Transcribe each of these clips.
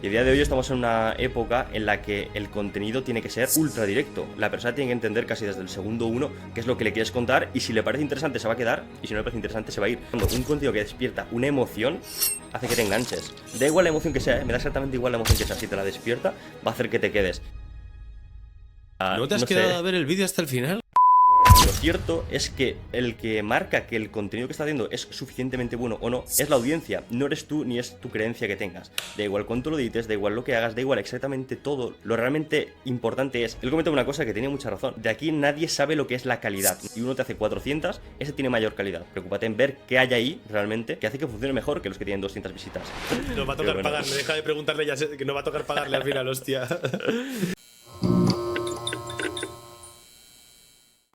Y a día de hoy estamos en una época en la que el contenido tiene que ser ultra directo. La persona tiene que entender casi desde el segundo uno qué es lo que le quieres contar, y si le parece interesante se va a quedar, y si no le parece interesante se va a ir. Cuando un contenido que despierta una emoción hace que te enganches. Da igual la emoción que sea, me da exactamente igual la emoción que sea. Si te la despierta, va a hacer que te quedes. ¿No te has quedado a ver el vídeo hasta el final? Lo cierto es que el que marca que el contenido que está haciendo es suficientemente bueno o no es la audiencia, no eres tú ni es tu creencia que tengas. Da igual cuánto lo edites, da igual lo que hagas, da igual exactamente todo. Lo realmente importante es, él comentaba una cosa que tenía mucha razón, de aquí nadie sabe lo que es la calidad. Si uno te hace 400, ese tiene mayor calidad. Preocúpate en ver qué hay ahí realmente que hace que funcione mejor que los que tienen 200 visitas. Nos va a tocar pagarle, deja de preguntarle ya, que nos va a tocar pagarle al final, hostia.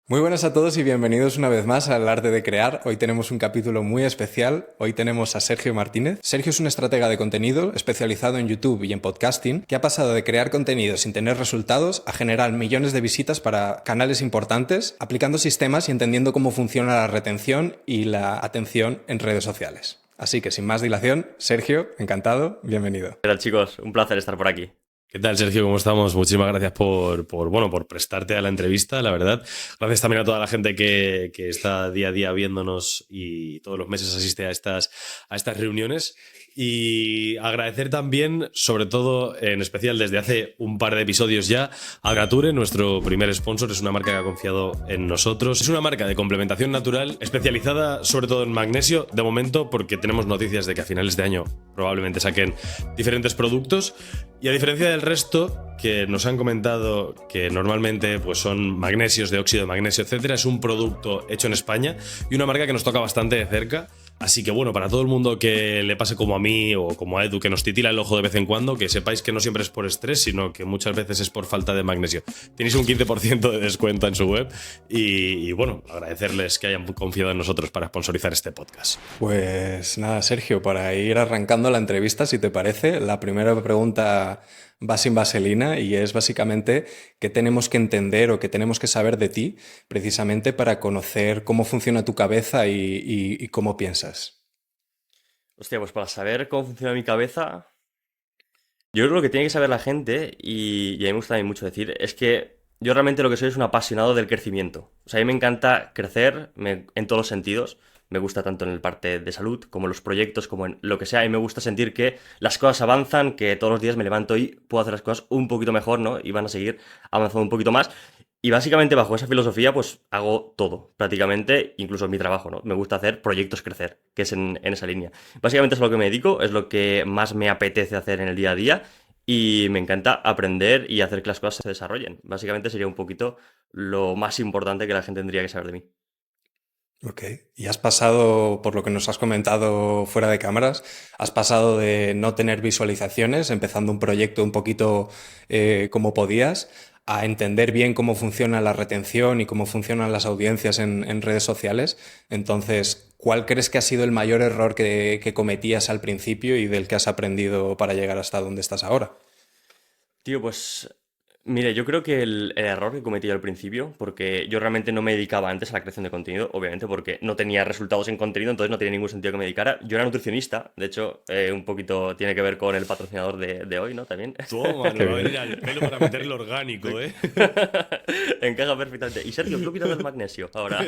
Muy buenas a todos y bienvenidos una vez más al Arte de Crear. Hoy tenemos un capítulo muy especial. Hoy tenemos a Sergio Martínez. Sergio es un estratega de contenido especializado en YouTube y en podcasting que ha pasado de crear contenido sin tener resultados a generar millones de visitas para canales importantes, aplicando sistemas y entendiendo cómo funciona la retención y la atención en redes sociales. Así que sin más dilación, Sergio, encantado, bienvenido. ¿Qué tal, chicos? Un placer estar por aquí. ¿Qué tal, Sergio? ¿Cómo estamos? Muchísimas gracias por prestarte a la entrevista, la verdad. Gracias también a toda la gente que está día a día viéndonos y todos los meses asiste a estas reuniones. Y agradecer también, sobre todo, en especial desde hace un par de episodios ya, a Gature, nuestro primer sponsor. Es una marca que ha confiado en nosotros. Es una marca de complementación natural especializada sobre todo en magnesio, de momento, porque tenemos noticias de que a finales de año probablemente saquen diferentes productos. Y a diferencia del resto, que nos han comentado que normalmente pues son magnesios de óxido de magnesio, etcétera, es un producto hecho en España y una marca que nos toca bastante de cerca. Así que bueno, para todo el mundo que le pase como a mí o como a Edu, que nos titila el ojo de vez en cuando, que sepáis que no siempre es por estrés, sino que muchas veces es por falta de magnesio. Tenéis un 15% de descuento en su web y bueno, agradecerles que hayan confiado en nosotros para sponsorizar este podcast. Pues nada, Sergio, para ir arrancando la entrevista, si te parece, la primera pregunta va sin vaselina y es básicamente qué tenemos que entender o qué tenemos que saber de ti precisamente para conocer cómo funciona tu cabeza y cómo piensas. Hostia, pues para saber cómo funciona mi cabeza, yo creo que lo que tiene que saber la gente, y a mí me gusta también mucho decir, es que yo realmente lo que soy es un apasionado del crecimiento. O sea, a mí me encanta crecer en todos los sentidos. Me gusta tanto en el parte de salud, como en los proyectos, como en lo que sea. Y me gusta sentir que las cosas avanzan, que todos los días me levanto y puedo hacer las cosas un poquito mejor, ¿no? Y van a seguir avanzando un poquito más. Y básicamente bajo esa filosofía, pues hago todo, prácticamente, incluso mi trabajo, ¿no? Me gusta hacer proyectos crecer, que es en esa línea. Básicamente es a lo que me dedico, es lo que más me apetece hacer en el día a día y me encanta aprender y hacer que las cosas se desarrollen. Básicamente sería un poquito lo más importante que la gente tendría que saber de mí. Ok. Y has pasado, por lo que nos has comentado fuera de cámaras, has pasado de no tener visualizaciones, empezando un proyecto un poquito como podías, a entender bien cómo funciona la retención y cómo funcionan las audiencias en redes sociales. Entonces, ¿cuál crees que ha sido el mayor error que cometías al principio y del que has aprendido para llegar hasta donde estás ahora? Tío, pues mire, yo creo que el error que cometí al principio, porque yo realmente no me dedicaba antes a la creación de contenido, obviamente porque no tenía resultados en contenido, entonces no tenía ningún sentido que me dedicara. Yo era nutricionista, de hecho, un poquito tiene que ver con el patrocinador de hoy, ¿no? También. Toma, nos va a venir al pelo para meterlo orgánico, ¿eh? Encaja perfectamente. Y Sergio, ¿qué opinas del magnesio ahora?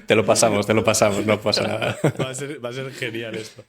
Te lo pasamos, no pasa nada. Va a ser genial esto.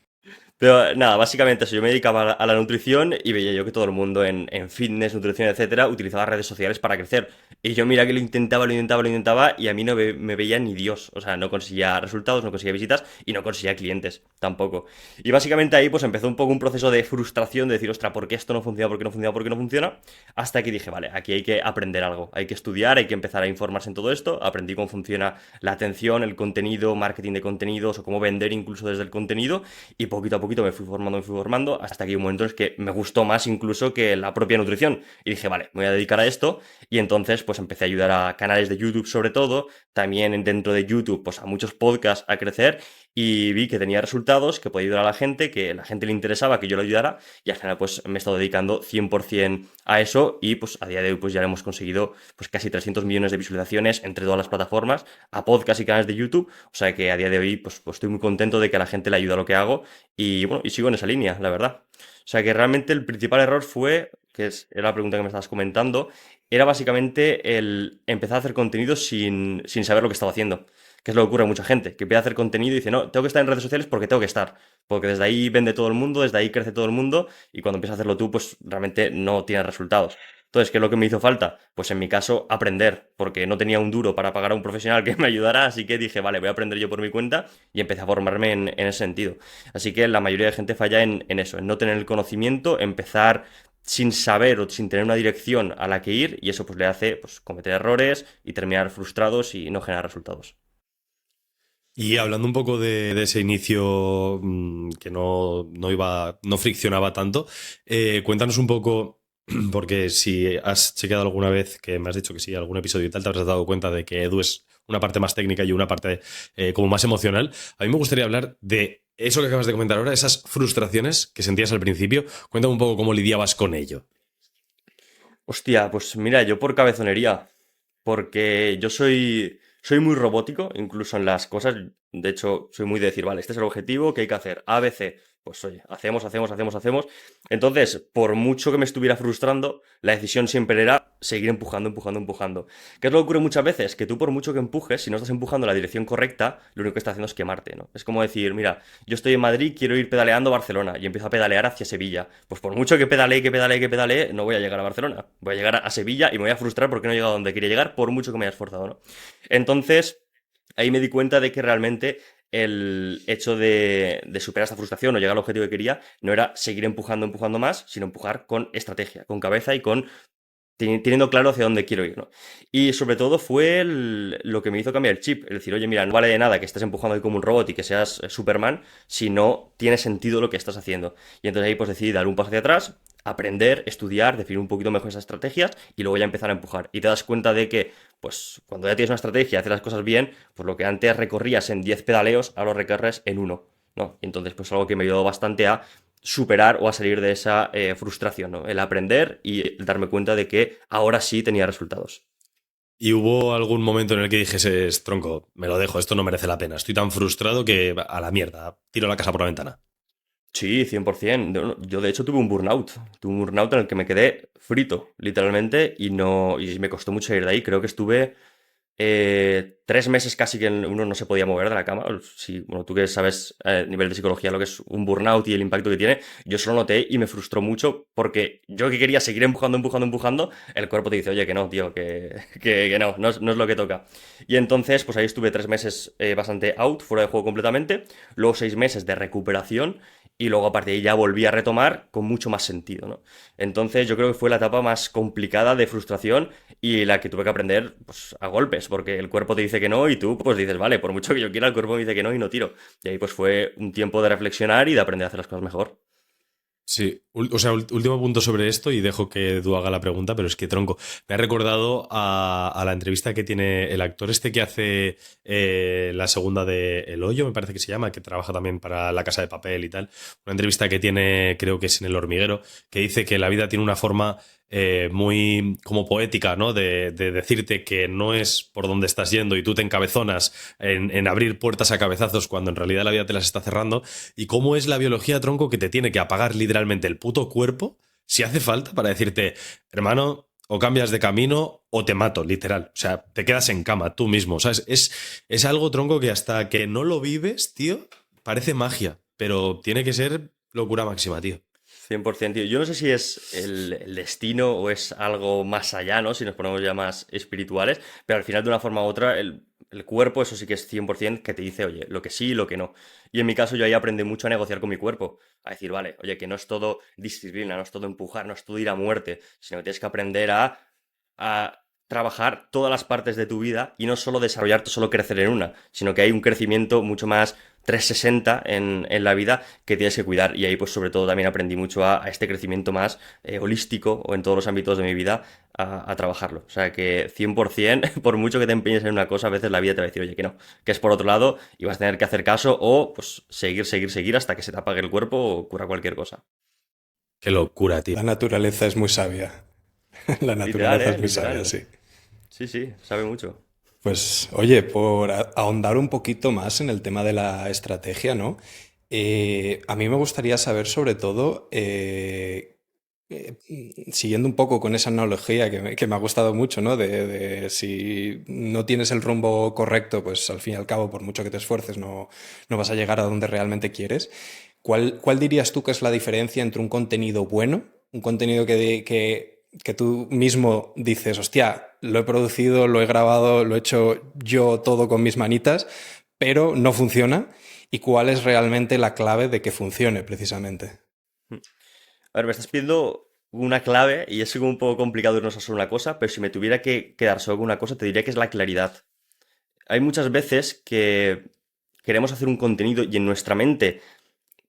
Pero nada, básicamente eso, yo me dedicaba a la nutrición y veía yo que todo el mundo en fitness, nutrición, etcétera, utilizaba redes sociales para crecer. Y yo mira que lo intentaba y a mí no me veía ni Dios. O sea, no conseguía resultados, no conseguía visitas y no conseguía clientes tampoco. Y básicamente ahí pues empezó un poco un proceso de frustración, de decir, ostras, ¿por qué esto no funciona? ¿Por qué no funciona? ¿Por qué no funciona? Hasta que dije, vale, aquí hay que aprender algo, hay que estudiar, hay que empezar a informarse en todo esto. Aprendí cómo funciona la atención, el contenido, marketing de contenidos o cómo vender incluso desde el contenido y poquito a poquito me fui formando hasta que hay un momento en el que me gustó más incluso que la propia nutrición y dije, vale, me voy a dedicar a esto y entonces pues empecé a ayudar a canales de YouTube sobre todo, también dentro de YouTube pues a muchos podcasts a crecer y vi que tenía resultados, que podía ayudar a la gente, que a la gente le interesaba que yo lo ayudara y al final pues me he estado dedicando 100% a eso y pues a día de hoy pues ya hemos conseguido pues casi 300 millones de visualizaciones entre todas las plataformas, a podcast y canales de YouTube, o sea que a día de hoy pues estoy muy contento de que a la gente le ayuda a lo que hago y bueno, y sigo en esa línea, la verdad. O sea que realmente el principal error fue, era la pregunta que me estabas comentando, era básicamente el empezar a hacer contenido sin saber lo que estaba haciendo. Que es lo que ocurre a mucha gente, que empieza a hacer contenido y dice, no, tengo que estar en redes sociales porque tengo que estar. Porque desde ahí vende todo el mundo, desde ahí crece todo el mundo y cuando empiezas a hacerlo tú, pues realmente no tienes resultados. Entonces, ¿qué es lo que me hizo falta? Pues en mi caso, aprender, porque no tenía un duro para pagar a un profesional que me ayudara, así que dije, vale, voy a aprender yo por mi cuenta y empecé a formarme en ese sentido. Así que la mayoría de gente falla en eso, en no tener el conocimiento, empezar sin saber o sin tener una dirección a la que ir y eso pues le hace pues, cometer errores y terminar frustrados y no generar resultados. Y hablando un poco de ese inicio que no friccionaba tanto, cuéntanos un poco, porque si has chequeado alguna vez, que me has dicho que sí, algún episodio y tal, te habrás dado cuenta de que Edu es una parte más técnica y una parte como más emocional. A mí me gustaría hablar de eso que acabas de comentar ahora, esas frustraciones que sentías al principio. Cuéntame un poco cómo lidiabas con ello. Hostia, pues mira, yo por cabezonería, porque yo soy muy robótico, incluso en las cosas, de hecho, soy muy de decir, vale, este es el objetivo, ¿qué hay que hacer? A, B, C. Pues oye, hacemos. Entonces, por mucho que me estuviera frustrando, la decisión siempre era seguir empujando. ¿Qué es lo que ocurre muchas veces? Que tú por mucho que empujes, si no estás empujando en la dirección correcta, lo único que estás haciendo es quemarte, ¿no? Es como decir, mira, yo estoy en Madrid, quiero ir pedaleando a Barcelona y empiezo a pedalear hacia Sevilla. Pues por mucho que pedalee, no voy a llegar a Barcelona. Voy a llegar a Sevilla y me voy a frustrar porque no he llegado a donde quería llegar, por mucho que me haya esforzado, ¿no? Entonces, ahí me di cuenta de que realmente el hecho de superar esta frustración o llegar al objetivo que quería no era seguir empujando más, sino empujar con estrategia, con cabeza y con teniendo claro hacia dónde quiero ir, ¿no? Y sobre todo fue lo que me hizo cambiar el chip, es decir, oye, mira, no vale de nada que estés empujando ahí como un robot y que seas Superman si no tiene sentido lo que estás haciendo. Y entonces ahí pues decidí dar un paso hacia atrás, aprender, estudiar, definir un poquito mejor esas estrategias y luego ya empezar a empujar. Y te das cuenta de que, pues, cuando ya tienes una estrategia y haces las cosas bien, pues lo que antes recorrías en 10 pedaleos, ahora lo recorres en uno, ¿no? Y entonces, pues algo que me ayudó bastante a superar o a salir de esa frustración, ¿no? El aprender y el darme cuenta de que ahora sí tenía resultados. ¿Y hubo algún momento en el que dijeses, tronco, me lo dejo, esto no merece la pena, estoy tan frustrado que a la mierda, tiro la casa por la ventana? Sí, 100%. Yo, de hecho tuve un burnout. Tuve un burnout en el que me quedé frito, literalmente, y no y me costó mucho salir de ahí. Creo que estuve 3 meses casi que uno no se podía mover de la cama. Sí, bueno, tú que sabes a nivel de psicología lo que es un burnout y el impacto que tiene, yo solo noté y me frustró mucho porque yo que quería seguir empujando, el cuerpo te dice, oye, que no, tío, que no, no es lo que toca. Y entonces, pues ahí estuve 3 meses bastante out, fuera de juego completamente, luego 6 meses de recuperación y luego a partir de ahí ya volví a retomar con mucho más sentido, ¿no? Entonces yo creo que fue la etapa más complicada de frustración y la que tuve que aprender pues, a golpes, porque el cuerpo te dice que no y tú pues dices, vale, por mucho que yo quiera, el cuerpo me dice que no y no tiro. Y ahí pues fue un tiempo de reflexionar y de aprender a hacer las cosas mejor. Sí, o sea, último punto sobre esto y dejo que Edu haga la pregunta, pero es que tronco, me ha recordado a la entrevista que tiene el actor este que hace la segunda de El Hoyo, me parece que se llama, que trabaja también para La Casa de Papel y tal. Una entrevista que tiene, creo que es en El Hormiguero, que dice que la vida tiene una forma muy como poética, ¿no? De decirte que no es por donde estás yendo y tú te encabezonas en abrir puertas a cabezazos cuando en realidad la vida te las está cerrando. Y cómo es la biología, tronco, que te tiene que apagar literalmente el puto cuerpo si hace falta para decirte, hermano, o cambias de camino o te mato, literal. O sea, te quedas en cama tú mismo. O sea, es algo, tronco, que hasta que no lo vives, tío, parece magia. Pero tiene que ser locura máxima, tío. 100%, tío. Yo no sé si es el destino o es algo más allá, ¿no? Si nos ponemos ya más espirituales, pero al final de una forma u otra el cuerpo, eso sí que es 100% que te dice, oye, lo que sí y lo que no. Y en mi caso yo ahí aprendí mucho a negociar con mi cuerpo, a decir, vale, oye, que no es todo disciplina, no es todo empujar, no es todo ir a muerte, sino que tienes que aprender a trabajar todas las partes de tu vida y no solo desarrollarte, solo crecer en una, sino que hay un crecimiento mucho más 360 en la vida que tienes que cuidar. Y ahí pues sobre todo también aprendí mucho a este crecimiento más holístico o en todos los ámbitos de mi vida a trabajar. O sea que 100%, por mucho que te empeñes en una cosa, a veces la vida te va a decir, oye, que no, que es por otro lado y vas a tener que hacer caso o pues seguir hasta que se te apague el cuerpo o ocurra cualquier cosa. Qué locura, tío. La naturaleza es muy sabia. La Literal, naturaleza es muy sabia, literal. sí. Sí, sí, sabe mucho. Pues oye, por ahondar un poquito más en el tema de la estrategia, ¿no? A mí me gustaría saber sobre todo, eh, siguiendo un poco con esa analogía que me ha gustado mucho, ¿no? De si no tienes el rumbo correcto, pues al fin y al cabo, por mucho que te esfuerces, no vas a llegar a donde realmente quieres. ¿Cuál dirías tú que es la diferencia entre un contenido bueno, un contenido que tú mismo dices, hostia, lo he producido, lo he grabado, lo he hecho yo todo con mis manitas, pero no funciona? ¿Y cuál es realmente la clave de que funcione precisamente? A ver, me estás pidiendo una clave y es como un poco complicado irnos a solo una cosa, pero si me tuviera que quedar solo con una cosa, te diría que es la claridad. Hay muchas veces que queremos hacer un contenido y en nuestra mente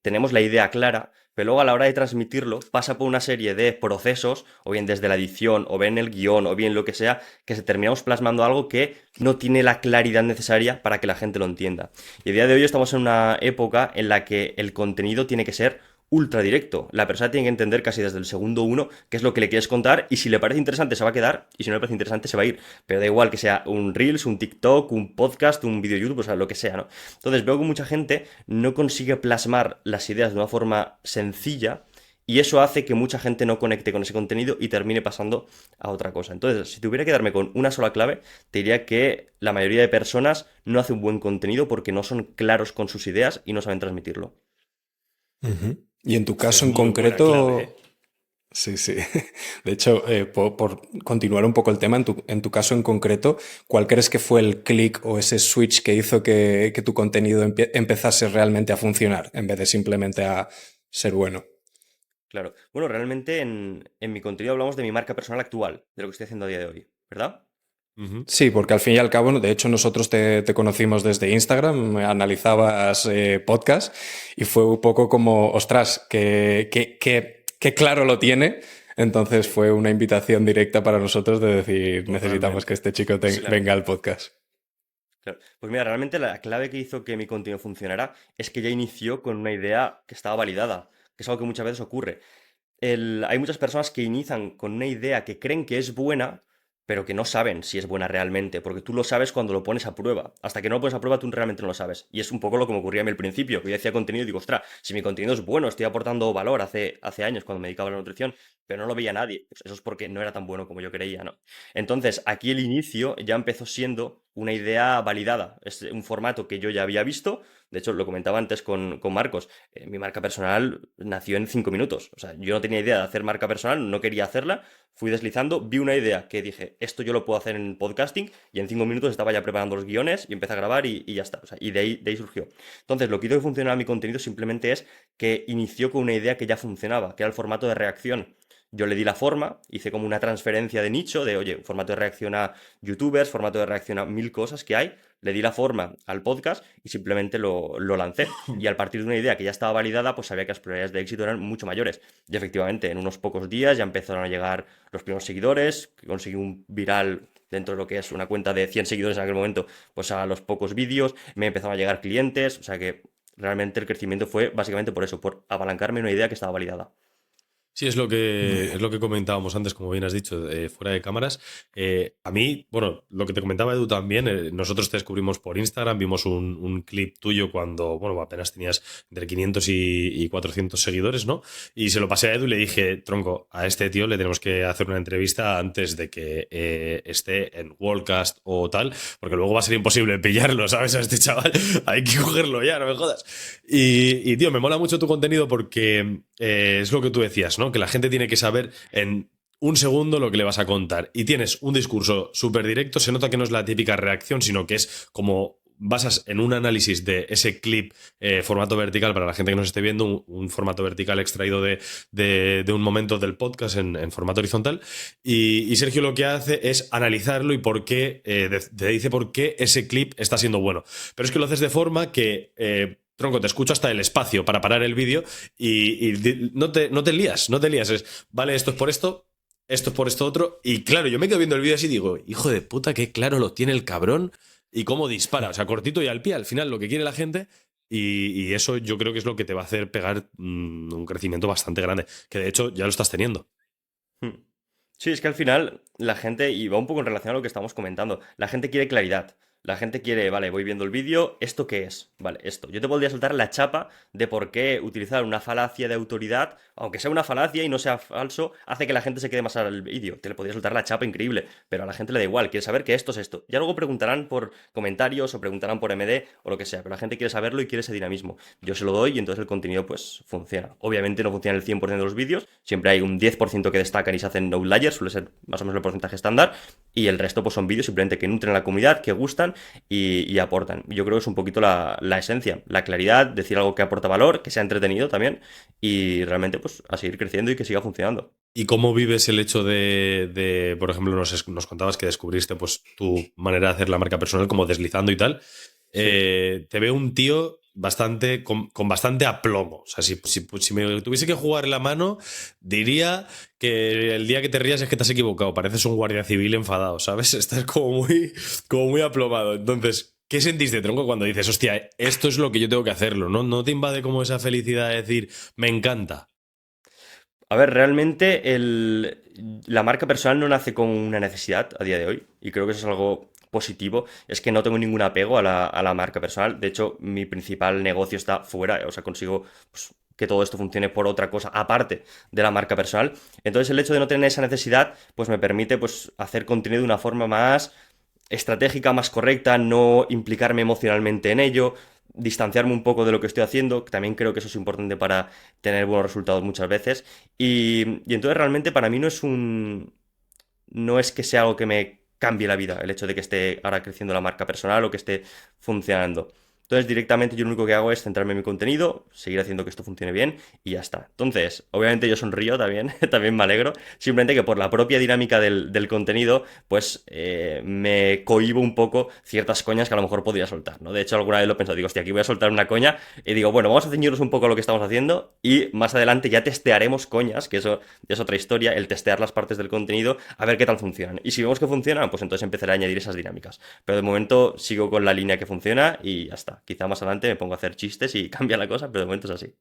tenemos la idea clara, pero luego a la hora de transmitirlo pasa por una serie de procesos, o bien desde la edición, o bien el guión, o bien lo que sea, que se terminamos plasmando algo que no tiene la claridad necesaria para que la gente lo entienda. Y a día de hoy estamos en una época en la que el contenido tiene que ser ultra directo. La persona tiene que entender casi desde el segundo uno qué es lo que le quieres contar y si le parece interesante se va a quedar y si no le parece interesante se va a ir. Pero da igual que sea un Reels, un TikTok, un podcast, un vídeo YouTube, o sea, lo que sea, ¿no? Entonces veo que mucha gente no consigue plasmar las ideas de una forma sencilla y eso hace que mucha gente no conecte con ese contenido y termine pasando a otra cosa. Entonces, si tuviera que darme con una sola clave, te diría que la mayoría de personas no hace un buen contenido porque no son claros con sus ideas y no saben transmitirlo. Ujú. Y en tu Esa caso es en muy buena clave, ¿eh? concreto, sí, sí. De hecho, por continuar un poco el tema, en tu caso en concreto, ¿cuál crees que fue el clic o ese switch que hizo que tu contenido empezase realmente a funcionar en vez de simplemente a ser bueno? Claro. Bueno, realmente en mi contenido hablamos de mi marca personal actual, de lo que estoy haciendo a día de hoy, ¿verdad? Ujú. Sí, porque al fin y al cabo, de hecho, nosotros te conocimos desde Instagram, analizabas podcast y fue un poco como, ostras, que claro lo tiene. Entonces fue una invitación directa para nosotros de decir, necesitamos que Totalmente. este chico Sí, claro. venga al podcast. Claro. Pues mira, realmente la clave que hizo que mi contenido funcionara es que ya inició con una idea que estaba validada, que es algo que muchas veces ocurre. Hay muchas personas que inician con una idea que creen que es buena, pero que no saben si es buena realmente, porque tú lo sabes cuando lo pones a prueba. Hasta que no lo pones a prueba, tú realmente no lo sabes. Y es un poco lo que me ocurría a mí al principio, que yo hacía contenido y digo, ostras, si mi contenido es bueno, estoy aportando valor hace años cuando me dedicaba a la nutrición, pero no lo veía nadie. Pues eso es porque no era tan bueno como yo creía, ¿no? Entonces, aquí el inicio ya empezó siendo una idea validada. Es un formato que yo ya había visto. De hecho, lo comentaba antes con Marcos. Mi marca personal nació en 5 minutos. O sea, yo no tenía idea de hacer marca personal, no quería hacerla. Fui deslizando, vi una idea que dije, esto yo lo puedo hacer en podcasting, y en 5 minutos estaba ya preparando los guiones y empecé a grabar y ya está. O sea, y de ahí surgió. Entonces, lo que hizo que funcionara mi contenido simplemente es que inició con una idea que ya funcionaba, que era el formato de reacción. Yo le di la forma, hice como una transferencia de nicho, de, oye, formato de reacción a youtubers, formato de reacción a mil cosas que hay, le di la forma al podcast y simplemente lo lancé. Y al partir de una idea que ya estaba validada, pues sabía que las probabilidades de éxito eran mucho mayores. Y efectivamente, en unos pocos días ya empezaron a llegar los primeros seguidores, que conseguí un viral dentro de lo que es una cuenta de 100 seguidores en aquel momento, pues a los pocos vídeos, me empezaron a llegar clientes, o sea que realmente el crecimiento fue básicamente por eso, por apalancarme en una idea que estaba validada. Sí, es lo que comentábamos antes, como bien has dicho, fuera de cámaras. A mí, bueno, lo que te comentaba Edu también, nosotros te descubrimos por Instagram, vimos un clip tuyo cuando, bueno, apenas tenías entre 500 y 400 seguidores, ¿no? Y se lo pasé a Edu y le dije, tronco, a este tío le tenemos que hacer una entrevista antes de que esté en Worldcast o tal, porque luego va a ser imposible pillarlo, ¿sabes? A este chaval, hay que cogerlo ya, no me jodas. Tío, me mola mucho tu contenido porque es lo que tú decías, ¿no? Que la gente tiene que saber en un segundo lo que le vas a contar. Y tienes un discurso súper directo, se nota que no es la típica reacción, sino que es como basas en un análisis de ese clip formato vertical para la gente que nos esté viendo, un formato vertical extraído de un momento del podcast en formato horizontal. Y Sergio lo que hace es analizarlo y por qué, te dice por qué ese clip está siendo bueno. Pero es que lo haces de forma que tronco, te escucho hasta el espacio para parar el vídeo y no te lías. Es, vale, esto es por esto es por esto otro. Y claro, yo me quedo viendo el vídeo así y digo, hijo de puta, qué claro lo tiene el cabrón y cómo dispara. O sea, cortito y al pie, al final lo que quiere la gente. Y eso yo creo que es lo que te va a hacer pegar un crecimiento bastante grande. Que de hecho ya lo estás teniendo. Hmm. Sí, es que al final la gente, y va un poco en relación a lo que estamos comentando, la gente quiere claridad. La gente quiere, vale, voy viendo el vídeo, ¿esto qué es? Vale, esto. Yo te podría soltar la chapa de por qué utilizar una falacia de autoridad, aunque sea una falacia y no sea falso, hace que la gente se quede más al vídeo. Te le podría soltar la chapa increíble, pero a la gente le da igual, quiere saber que esto es esto. Ya luego preguntarán por comentarios o preguntarán por MD o lo que sea, pero la gente quiere saberlo y quiere ese dinamismo. Yo se lo doy y entonces el contenido pues funciona. Obviamente no funciona el 100% de los vídeos, siempre hay un 10% que destacan y se hacen outliers, suele ser más o menos el porcentaje estándar, y el resto pues son vídeos simplemente que nutren a la comunidad, que gustan y aportan. Yo creo que es un poquito la esencia, la claridad, decir algo que aporta valor, que sea entretenido también y realmente pues a seguir creciendo y que siga funcionando. ¿Y cómo vives el hecho por ejemplo, nos contabas que descubriste pues tu manera de hacer la marca personal como deslizando y tal? Sí. Te veo un tío con bastante aplomo. O sea, si me tuviese que jugar la mano, diría que el día que te rías es que te has equivocado. Pareces un guardia civil enfadado, ¿sabes? Estás como muy aplomado. Entonces, ¿qué sentiste, tronco, cuando dices, hostia, esto es lo que yo tengo que hacerlo? ¿No te invade como esa felicidad de decir, me encanta? A ver, realmente la marca personal no nace con una necesidad a día de hoy y creo que eso es algo positivo. Es que no tengo ningún apego a la marca personal. De hecho, mi principal negocio está fuera, o sea, consigo pues, que todo esto funcione por otra cosa aparte de la marca personal. Entonces, el hecho de no tener esa necesidad, pues me permite pues, hacer contenido de una forma más estratégica, más correcta, no implicarme emocionalmente en ello, distanciarme un poco de lo que estoy haciendo, que también creo que eso es importante para tener buenos resultados muchas veces. Y entonces realmente para mí no es que sea algo que me cambie la vida, el hecho de que esté ahora creciendo la marca personal o que esté funcionando. Entonces directamente yo lo único que hago es centrarme en mi contenido, seguir haciendo que esto funcione bien y ya está. Entonces, obviamente yo sonrío también, también me alegro, simplemente que por la propia dinámica del contenido, pues me cohíbo un poco ciertas coñas que a lo mejor podría soltar, ¿no? De hecho, alguna vez lo he pensado, digo, hostia, aquí voy a soltar una coña y digo, bueno, vamos a ceñirnos un poco a lo que estamos haciendo y más adelante ya testearemos coñas, que eso es otra historia, el testear las partes del contenido, a ver qué tal funcionan. Y si vemos que funcionan, pues entonces empezaré a añadir esas dinámicas. Pero de momento sigo con la línea que funciona y ya está. Quizá más adelante me pongo a hacer chistes y cambia la cosa, pero de momento es así.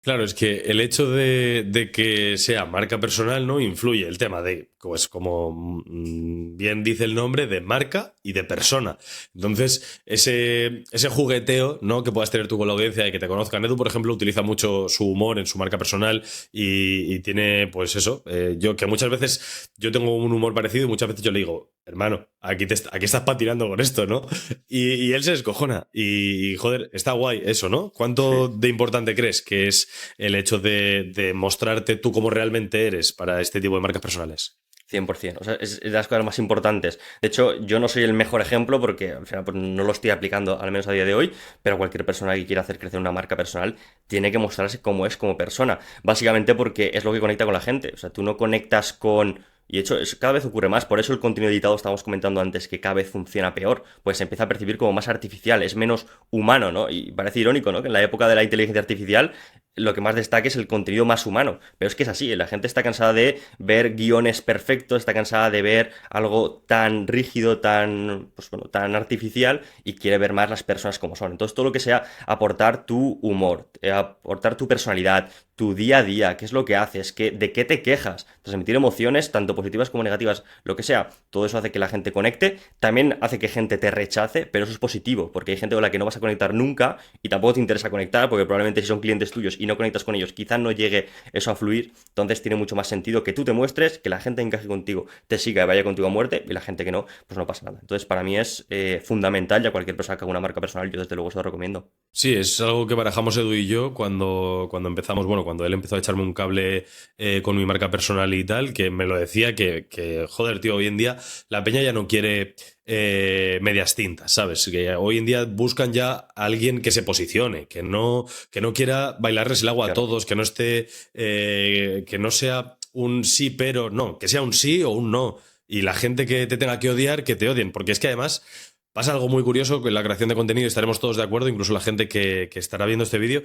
Claro, es que el hecho de que sea marca personal, ¿no? Influye el tema de, pues como bien dice el nombre, de marca y de persona. Entonces, ese jugueteo, ¿no? Que puedas tener tú con la audiencia y que te conozcan. Edu, por ejemplo, utiliza mucho su humor en su marca personal y tiene, pues eso, yo que muchas veces yo tengo un humor parecido y muchas veces yo le digo, hermano, aquí estás patinando con esto, ¿no? Y él se descojona. Y, joder, está guay eso, ¿no? ¿Cuánto de importante crees que es el hecho de mostrarte tú como realmente eres para este tipo de marcas personales? 100%, o sea, es de las cosas más importantes. De hecho, yo no soy el mejor ejemplo porque al final pues, no lo estoy aplicando, al menos a día de hoy, pero cualquier persona que quiera hacer crecer una marca personal tiene que mostrarse cómo es como persona. Básicamente porque es lo que conecta con la gente. O sea, tú no conectas con... Y de hecho, cada vez ocurre más, por eso el contenido editado estábamos comentando antes que cada vez funciona peor, pues se empieza a percibir como más artificial, es menos humano, ¿no? Y parece irónico, ¿no? Que en la época de la inteligencia artificial lo que más destaque es el contenido más humano, pero es que es así, la gente está cansada de ver guiones perfectos, está cansada de ver algo tan rígido, tan, pues bueno, tan artificial y quiere ver más las personas como son. Entonces todo lo que sea aportar tu humor, aportar tu personalidad, tu día a día, qué es lo que haces, de qué te quejas, transmitir emociones, tanto positivas como negativas, lo que sea, todo eso hace que la gente conecte, también hace que gente te rechace, pero eso es positivo, porque hay gente con la que no vas a conectar nunca y tampoco te interesa conectar, porque probablemente si son clientes tuyos y no conectas con ellos, quizás no llegue eso a fluir, entonces tiene mucho más sentido que tú te muestres, que la gente encaje contigo, te siga y vaya contigo a muerte, y la gente que no, pues no pasa nada. Entonces para mí es fundamental, ya cualquier persona que haga una marca personal, yo desde luego se lo recomiendo. Sí, es algo que barajamos Edu y yo cuando empezamos, bueno, cuando él empezó a echarme un cable con mi marca personal y tal, que me lo decía que, joder, tío, hoy en día la peña ya no quiere medias tintas, ¿sabes? Que hoy en día buscan ya a alguien que se posicione, que no quiera bailarles el agua a Claro. todos, que no esté, que no sea un sí, pero no, que sea un sí o un no. Y la gente que te tenga que odiar, que te odien, porque es que además... pasa algo muy curioso con la creación de contenido, y estaremos todos de acuerdo, incluso la gente que estará viendo este vídeo,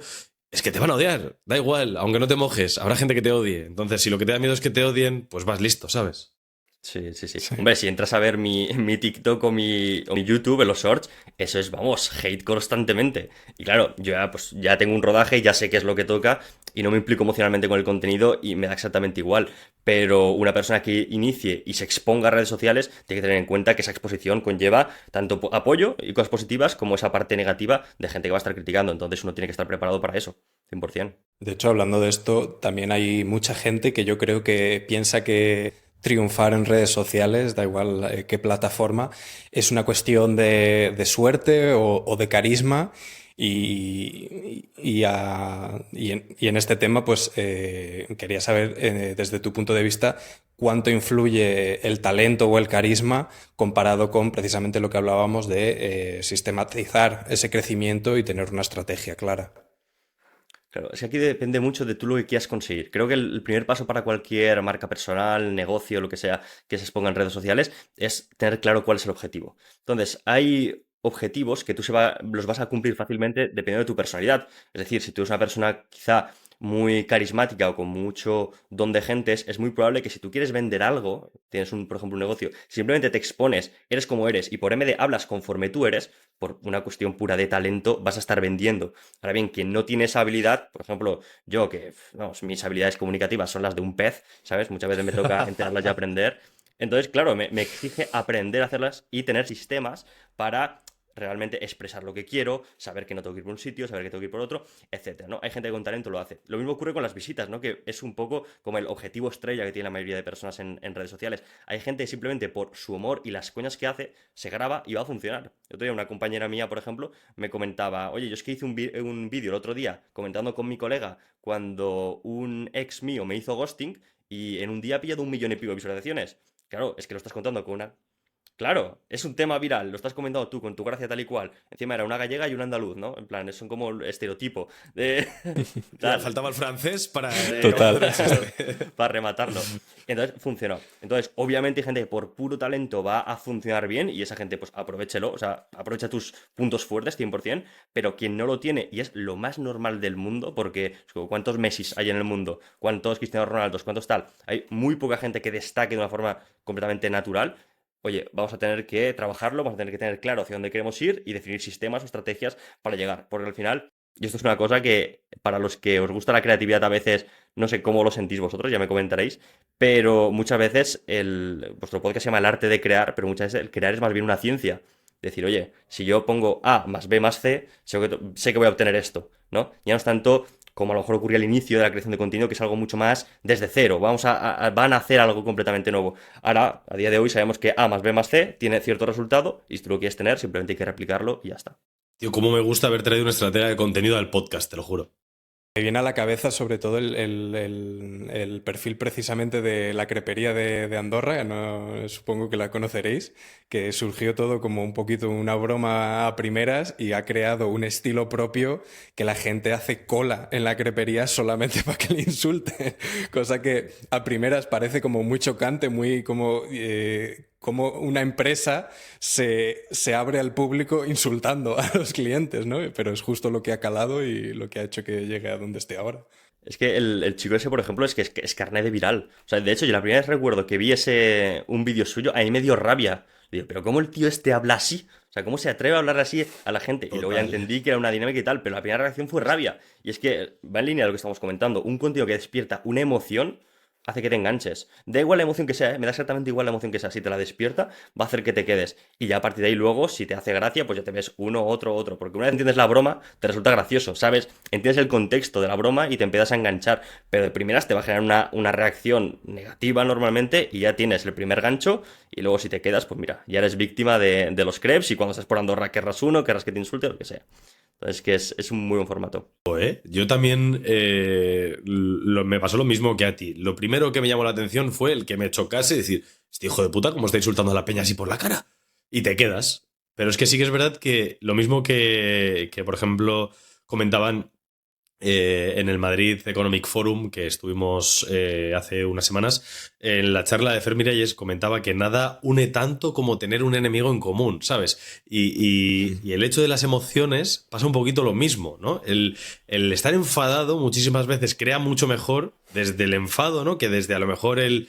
es que te van a odiar, da igual, aunque no te mojes, habrá gente que te odie. Entonces, si lo que te da miedo es que te odien, pues vas listo, ¿sabes? Sí, sí, sí. Sí. Hombre, si entras a ver mi TikTok o mi YouTube en los shorts, eso es, vamos, hate constantemente. Y claro, yo ya, pues, ya tengo un rodaje y ya sé qué es lo que toca y no me implico emocionalmente con el contenido y me da exactamente igual. Pero una persona que inicie y se exponga a redes sociales tiene que tener en cuenta que esa exposición conlleva tanto apoyo y cosas positivas como esa parte negativa de gente que va a estar criticando. Entonces uno tiene que estar preparado para eso, 100%. De hecho, hablando de esto, también hay mucha gente que yo creo que piensa que triunfar en redes sociales, da igual qué plataforma, es una cuestión de suerte o de carisma. Y en este tema, pues quería saber desde tu punto de vista cuánto influye el talento o el carisma comparado con precisamente lo que hablábamos de sistematizar ese crecimiento y tener una estrategia clara. Claro, es que aquí depende mucho de tú lo que quieras conseguir. Creo que el primer paso para cualquier marca personal, negocio, lo que sea que se exponga en redes sociales, es tener claro cuál es el objetivo. Entonces, hay objetivos que los vas a cumplir fácilmente dependiendo de tu personalidad. Es decir, si tú eres una persona quizá muy carismática o con mucho don de gentes, es muy probable que si tú quieres vender algo, tienes por ejemplo, un negocio, simplemente te expones, eres como eres y por ende hablas conforme tú eres, por una cuestión pura de talento, vas a estar vendiendo. Ahora bien, quien no tiene esa habilidad, por ejemplo, yo que, vamos, mis habilidades comunicativas son las de un pez, ¿sabes? Muchas veces me toca enterarlas y aprender. Entonces, claro, me exige aprender a hacerlas y tener sistemas para realmente expresar lo que quiero, saber que no tengo que ir por un sitio, saber que tengo que ir por otro, etcétera, ¿no? Hay gente que con talento lo hace. Lo mismo ocurre con las visitas, ¿no? Que es un poco como el objetivo estrella que tiene la mayoría de personas en redes sociales. Hay gente que simplemente por su humor y las coñas que hace, se graba y va a funcionar. El otro día una compañera mía, por ejemplo, me comentaba, oye, yo es que hice un vídeo el otro día comentando con mi colega cuando un ex mío me hizo ghosting y en un día ha pillado 1 millón y pico de visualizaciones. Claro, es que lo estás contando con una. Claro, es un tema viral, lo estás comentando tú con tu gracia tal y cual. Encima era una gallega y un andaluz, ¿no? En plan, son como el estereotipo de Ya, tal, faltaba el francés para Total. rematar el chiste. para rematarlo. Entonces, funcionó. Entonces, obviamente hay gente que por puro talento va a funcionar bien y esa gente, pues aprovechelo, o sea, aprovecha tus puntos fuertes 100%, pero quien no lo tiene, y es lo más normal del mundo, porque ¿cuántos Messis hay en el mundo? ¿Cuántos Cristiano Ronaldos? ¿Cuántos tal? Hay muy poca gente que destaque de una forma completamente natural. Oye, vamos a tener que trabajarlo, vamos a tener que tener claro hacia dónde queremos ir y definir sistemas o estrategias para llegar. Porque al final, y esto es una cosa que para los que os gusta la creatividad a veces, no sé cómo lo sentís vosotros, ya me comentaréis, pero muchas veces vuestro podcast se llama el arte de crear, pero muchas veces el crear es más bien una ciencia. Decir, oye, si yo pongo A más B más C, sé que voy a obtener esto, ¿no? Ya no es tanto como a lo mejor ocurría al inicio de la creación de contenido, que es algo mucho más desde cero. Van a hacer algo completamente nuevo. Ahora, a día de hoy, sabemos que A más B más C tiene cierto resultado y si tú lo quieres tener, simplemente hay que replicarlo y ya está. Tío, cómo me gusta haber traído una estrategia de contenido al podcast, te lo juro. Me viene a la cabeza sobre todo el perfil precisamente de la crepería de Andorra, no, supongo que la conoceréis, que surgió todo como un poquito una broma a primeras y ha creado un estilo propio que la gente hace cola en la crepería solamente para que le insulten, cosa que a primeras parece como muy chocante, muy como una empresa se abre al público insultando a los clientes, ¿no? Pero es justo lo que ha calado y lo que ha hecho que llegue a donde esté ahora. Es que el chico ese, por ejemplo, es carnet de viral. O sea, de hecho, yo la primera vez recuerdo que vi un vídeo suyo, a mí me dio rabia. Digo, pero ¿cómo el tío este habla así? O sea, ¿cómo se atreve a hablar así a la gente? Y luego ya Total. entendí que era una dinámica y tal, pero la primera reacción fue rabia. Y es que va en línea de lo que estamos comentando. Un contenido que despierta una emoción hace que te enganches. Da igual la emoción que sea, ¿eh? Me da exactamente igual la emoción que sea. Si te la despierta, va a hacer que te quedes. Y ya a partir de ahí luego, si te hace gracia, pues ya te ves uno, otro, otro. Porque una vez entiendes la broma, te resulta gracioso, ¿sabes? Entiendes el contexto de la broma y te empiezas a enganchar. Pero de primeras te va a generar una reacción negativa normalmente y ya tienes el primer gancho. Y luego si te quedas, pues mira, ya eres víctima de los crepes y cuando estás por Andorra querrás uno, querrás que te insulte, lo que sea. Entonces que es un muy buen formato. Yo también me pasó lo mismo que a ti. Lo primero que me llamó la atención fue el que me chocase y decir, este hijo de puta, ¿cómo está insultando a la peña así por la cara? Y te quedas. Pero es que sí que es verdad que lo mismo que por ejemplo, comentaban en el Madrid Economic Forum, que estuvimos hace unas semanas, en la charla de Fer Miralles comentaba que nada une tanto como tener un enemigo en común, ¿sabes? Y el hecho de las emociones pasa un poquito lo mismo, ¿no? El estar enfadado muchísimas veces crea mucho mejor desde el enfado, ¿no? Que desde a lo mejor el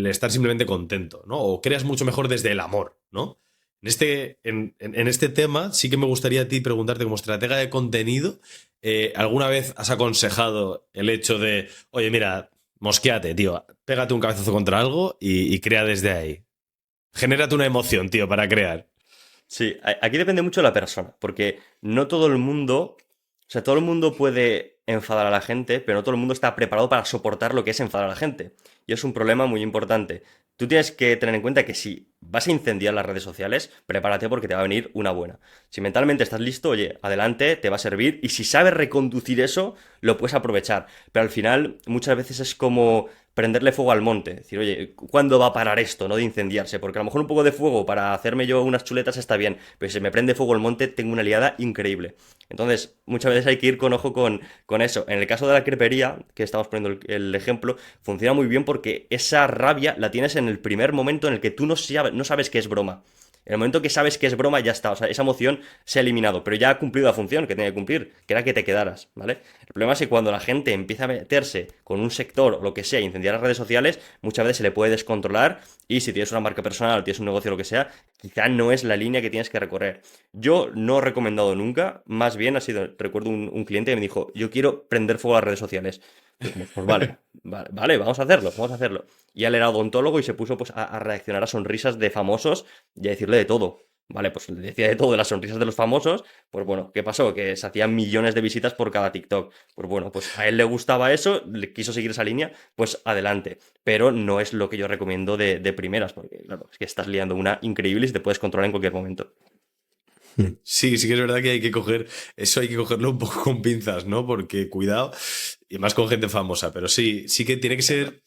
estar simplemente contento, ¿no? O creas mucho mejor desde el amor, ¿no? En este tema sí que me gustaría a ti preguntarte como estratega de contenido, ¿alguna vez has aconsejado el hecho de, oye, mira, mosquéate, tío, pégate un cabezazo contra algo y crea desde ahí? Genérate una emoción, tío, para crear. Sí, aquí depende mucho de la persona, porque no todo el mundo, o sea, todo el mundo puede enfadar a la gente, pero no todo el mundo está preparado para soportar lo que es enfadar a la gente. Y es un problema muy importante. Tú tienes que tener en cuenta que si vas a incendiar las redes sociales, prepárate porque te va a venir una buena. Si mentalmente estás listo, oye, adelante, te va a servir y si sabes reconducir eso, lo puedes aprovechar. Pero al final, muchas veces es como prenderle fuego al monte. Decir, oye, ¿cuándo va a parar esto, no de incendiarse? Porque a lo mejor un poco de fuego para hacerme yo unas chuletas está bien, pero si me prende fuego el monte, tengo una liada increíble. Entonces, muchas veces hay que ir con ojo con eso. En el caso de la crepería, que estamos poniendo el ejemplo, funciona muy bien porque esa rabia la tienes en el primer momento en el que tú no sabes que es broma. En el momento que sabes que es broma, ya está. O sea, esa emoción se ha eliminado, pero ya ha cumplido la función que tenía que cumplir, que era que te quedaras, ¿vale? El problema es que cuando la gente empieza a meterse con un sector o lo que sea, incendiar las redes sociales, muchas veces se le puede descontrolar y si tienes una marca personal, tienes un negocio o lo que sea, quizá no es la línea que tienes que recorrer. Yo no he recomendado nunca, más bien ha sido, recuerdo un cliente que me dijo, yo quiero prender fuego a las redes sociales. Pues vale, vale, vamos a hacerlo, vamos a hacerlo. Y él era odontólogo y se puso pues, a reaccionar a sonrisas de famosos y a decirle de todo. Vale, pues le decía de todo de las sonrisas de los famosos. Pues bueno, ¿qué pasó? Que se hacían millones de visitas por cada TikTok. Pues bueno, pues a él le gustaba eso, le quiso seguir esa línea, pues adelante. Pero no es lo que yo recomiendo de primeras, porque claro, es que estás liando una increíble y te puedes controlar en cualquier momento. Sí, sí que es verdad que hay que coger, eso hay que cogerlo un poco con pinzas, ¿no? Porque cuidado, y más con gente famosa, pero sí, sí que tiene que ser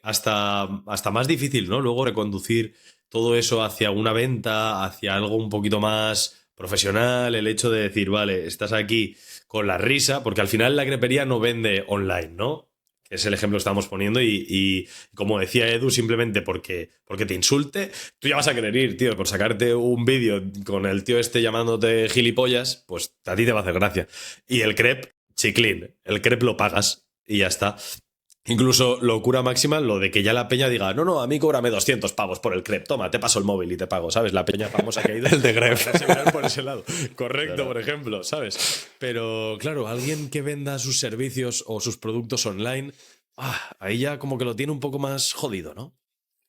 hasta más difícil, ¿no? Luego reconducir todo eso hacia una venta, hacia algo un poquito más profesional, el hecho de decir, vale, estás aquí con la risa, porque al final la crepería no vende online, ¿no? Es el ejemplo que estamos poniendo y como decía Edu, simplemente porque te insulte, tú ya vas a querer ir, tío, por sacarte un vídeo con el tío este llamándote gilipollas, pues a ti te va a hacer gracia. Y el crepe, chiclín, el crepe lo pagas y ya está. Incluso locura máxima lo de que ya la peña diga, no, no, a mí cóbrame 200 pavos por el crepe, toma, te paso el móvil y te pago, ¿sabes? La peña famosa que ha ido El de Gref. para hacerse viral por ese lado. Correcto, Claro. por ejemplo, ¿sabes? Pero claro, alguien que venda sus servicios o sus productos online, ahí ya como que lo tiene un poco más jodido, ¿no?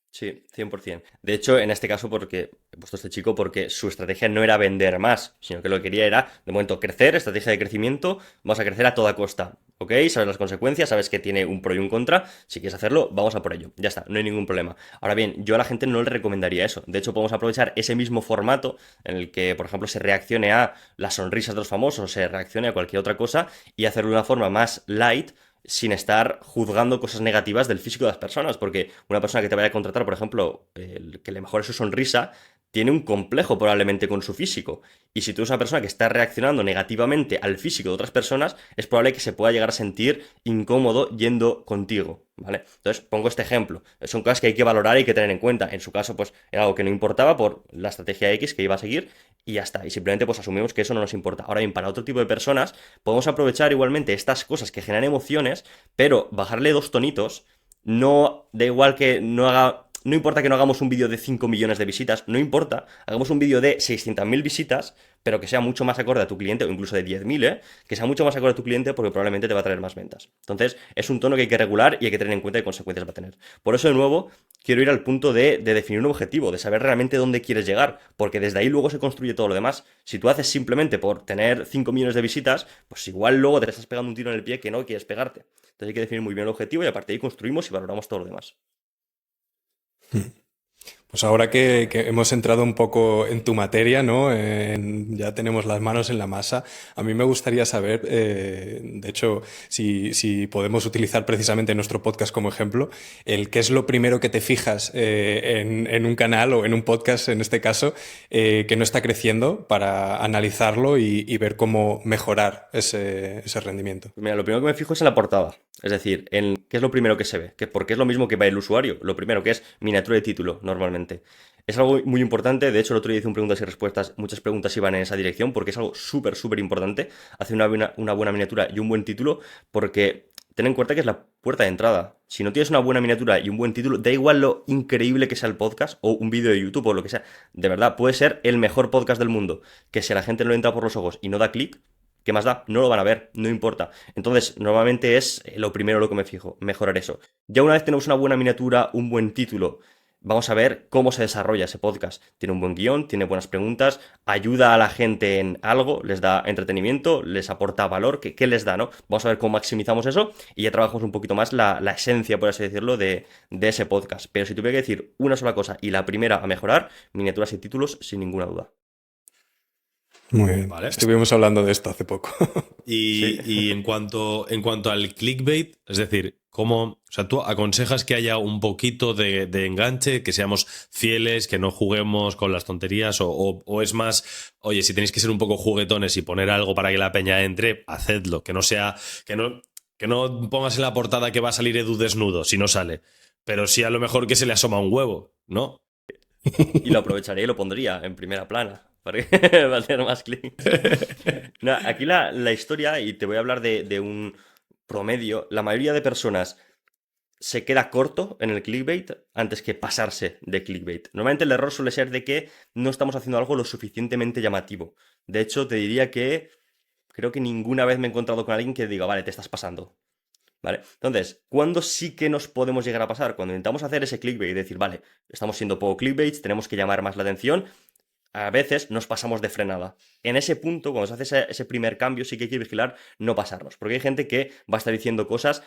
Sí, 100%. De hecho, en este caso, porque he puesto a este chico porque su estrategia no era vender más, sino que lo que quería era, de momento, crecer, estrategia de crecimiento, vamos a crecer a toda costa, ¿ok? Sabes las consecuencias, sabes que tiene un pro y un contra, si quieres hacerlo, vamos a por ello, ya está, no hay ningún problema. Ahora bien, yo a la gente no le recomendaría eso, de hecho, podemos aprovechar ese mismo formato en el que, por ejemplo, se reaccione a las sonrisas de los famosos, se reaccione a cualquier otra cosa y hacerlo de una forma más light, sin estar juzgando cosas negativas del físico de las personas, porque una persona que te vaya a contratar, por ejemplo, el que le mejore su sonrisa, tiene un complejo probablemente con su físico. Y si tú eres una persona que está reaccionando negativamente al físico de otras personas, es probable que se pueda llegar a sentir incómodo yendo contigo, ¿vale? Entonces, pongo este ejemplo. Son cosas que hay que valorar y hay que tener en cuenta. En su caso, pues era algo que no importaba por la estrategia X que iba a seguir y ya está. Y simplemente pues asumimos que eso no nos importa. Ahora bien, para otro tipo de personas, podemos aprovechar igualmente estas cosas que generan emociones, pero bajarle dos tonitos, no da igual que no haga. No importa que no hagamos un vídeo de 5 millones de visitas, no importa, hagamos un vídeo de 600.000 visitas, pero que sea mucho más acorde a tu cliente, o incluso de 10.000, ¿eh? Que sea mucho más acorde a tu cliente porque probablemente te va a traer más ventas. Entonces, es un tono que hay que regular y hay que tener en cuenta qué consecuencias va a tener. Por eso, de nuevo, quiero ir al punto de definir un objetivo, de saber realmente dónde quieres llegar, porque desde ahí luego se construye todo lo demás. Si tú haces simplemente por tener 5 millones de visitas, pues igual luego te estás pegando un tiro en el pie que no quieres pegarte. Entonces hay que definir muy bien el objetivo y a partir de ahí construimos y valoramos todo lo demás. Pues ahora que hemos entrado un poco en tu materia, ¿no? Ya tenemos las manos en la masa. A mí me gustaría saber, de hecho, si podemos utilizar precisamente nuestro podcast como ejemplo, el qué es lo primero que te fijas en un canal o en un podcast, en este caso, que no está creciendo para analizarlo y ver cómo mejorar ese rendimiento. Pues mira, lo primero que me fijo es en la portada. Es decir, en qué es lo primero que se ve. Porque es lo mismo que ve el usuario. Lo primero que es miniatura de título, normalmente. Es algo muy importante. De hecho, el otro día hice un preguntas y respuestas. Muchas preguntas iban en esa dirección porque es algo súper importante. Hacer una buena miniatura y un buen título porque ten en cuenta que es la puerta de entrada. Si no tienes una buena miniatura y un buen título, da igual lo increíble que sea el podcast o un vídeo de YouTube o lo que sea. De verdad, puede ser el mejor podcast del mundo. Que si a la gente no le entra por los ojos y no da clic, ¿qué más da? No lo van a ver, no importa. Entonces, normalmente es lo primero lo que me fijo, mejorar eso. Ya una vez tenemos una buena miniatura, un buen título, vamos a ver cómo se desarrolla ese podcast. Tiene un buen guión, tiene buenas preguntas, ayuda a la gente en algo, les da entretenimiento, les aporta valor, ¿qué les da, no? Vamos a ver cómo maximizamos eso y ya trabajamos un poquito más la esencia, por así decirlo, de ese podcast. Pero si tuviera que decir una sola cosa y la primera a mejorar, miniaturas y títulos, sin ninguna duda. Muy bien. Vale. Estuvimos hablando de esto hace poco. Y, Sí. y en cuanto al clickbait, es decir, o sea, tú aconsejas que haya un poquito de enganche, que seamos fieles, que no juguemos con las tonterías, o es más, oye, si tenéis que ser un poco juguetones y poner algo para que la peña entre, hacedlo, que no pongas en la portada que va a salir Edu desnudo, si no sale, pero sí a lo mejor que se le asoma un huevo, ¿no? Y lo aprovecharía y lo pondría en primera plana. Para que va a tener más clics. No, aquí la historia, y te voy a hablar de un promedio, la mayoría de personas se queda corto en el clickbait antes que pasarse de clickbait. Normalmente el error suele ser de que no estamos haciendo algo lo suficientemente llamativo. De hecho, te diría que creo que ninguna vez me he encontrado con alguien que diga, vale, te estás pasando. ¿Vale? Entonces, ¿cuándo sí que nos podemos llegar a pasar? Cuando intentamos hacer ese clickbait y decir, vale, estamos siendo poco clickbait, tenemos que llamar más la atención, a veces nos pasamos de frenada. En ese punto, cuando se hace ese primer cambio, sí que hay que vigilar no pasarnos. Porque hay gente que va a estar diciendo cosas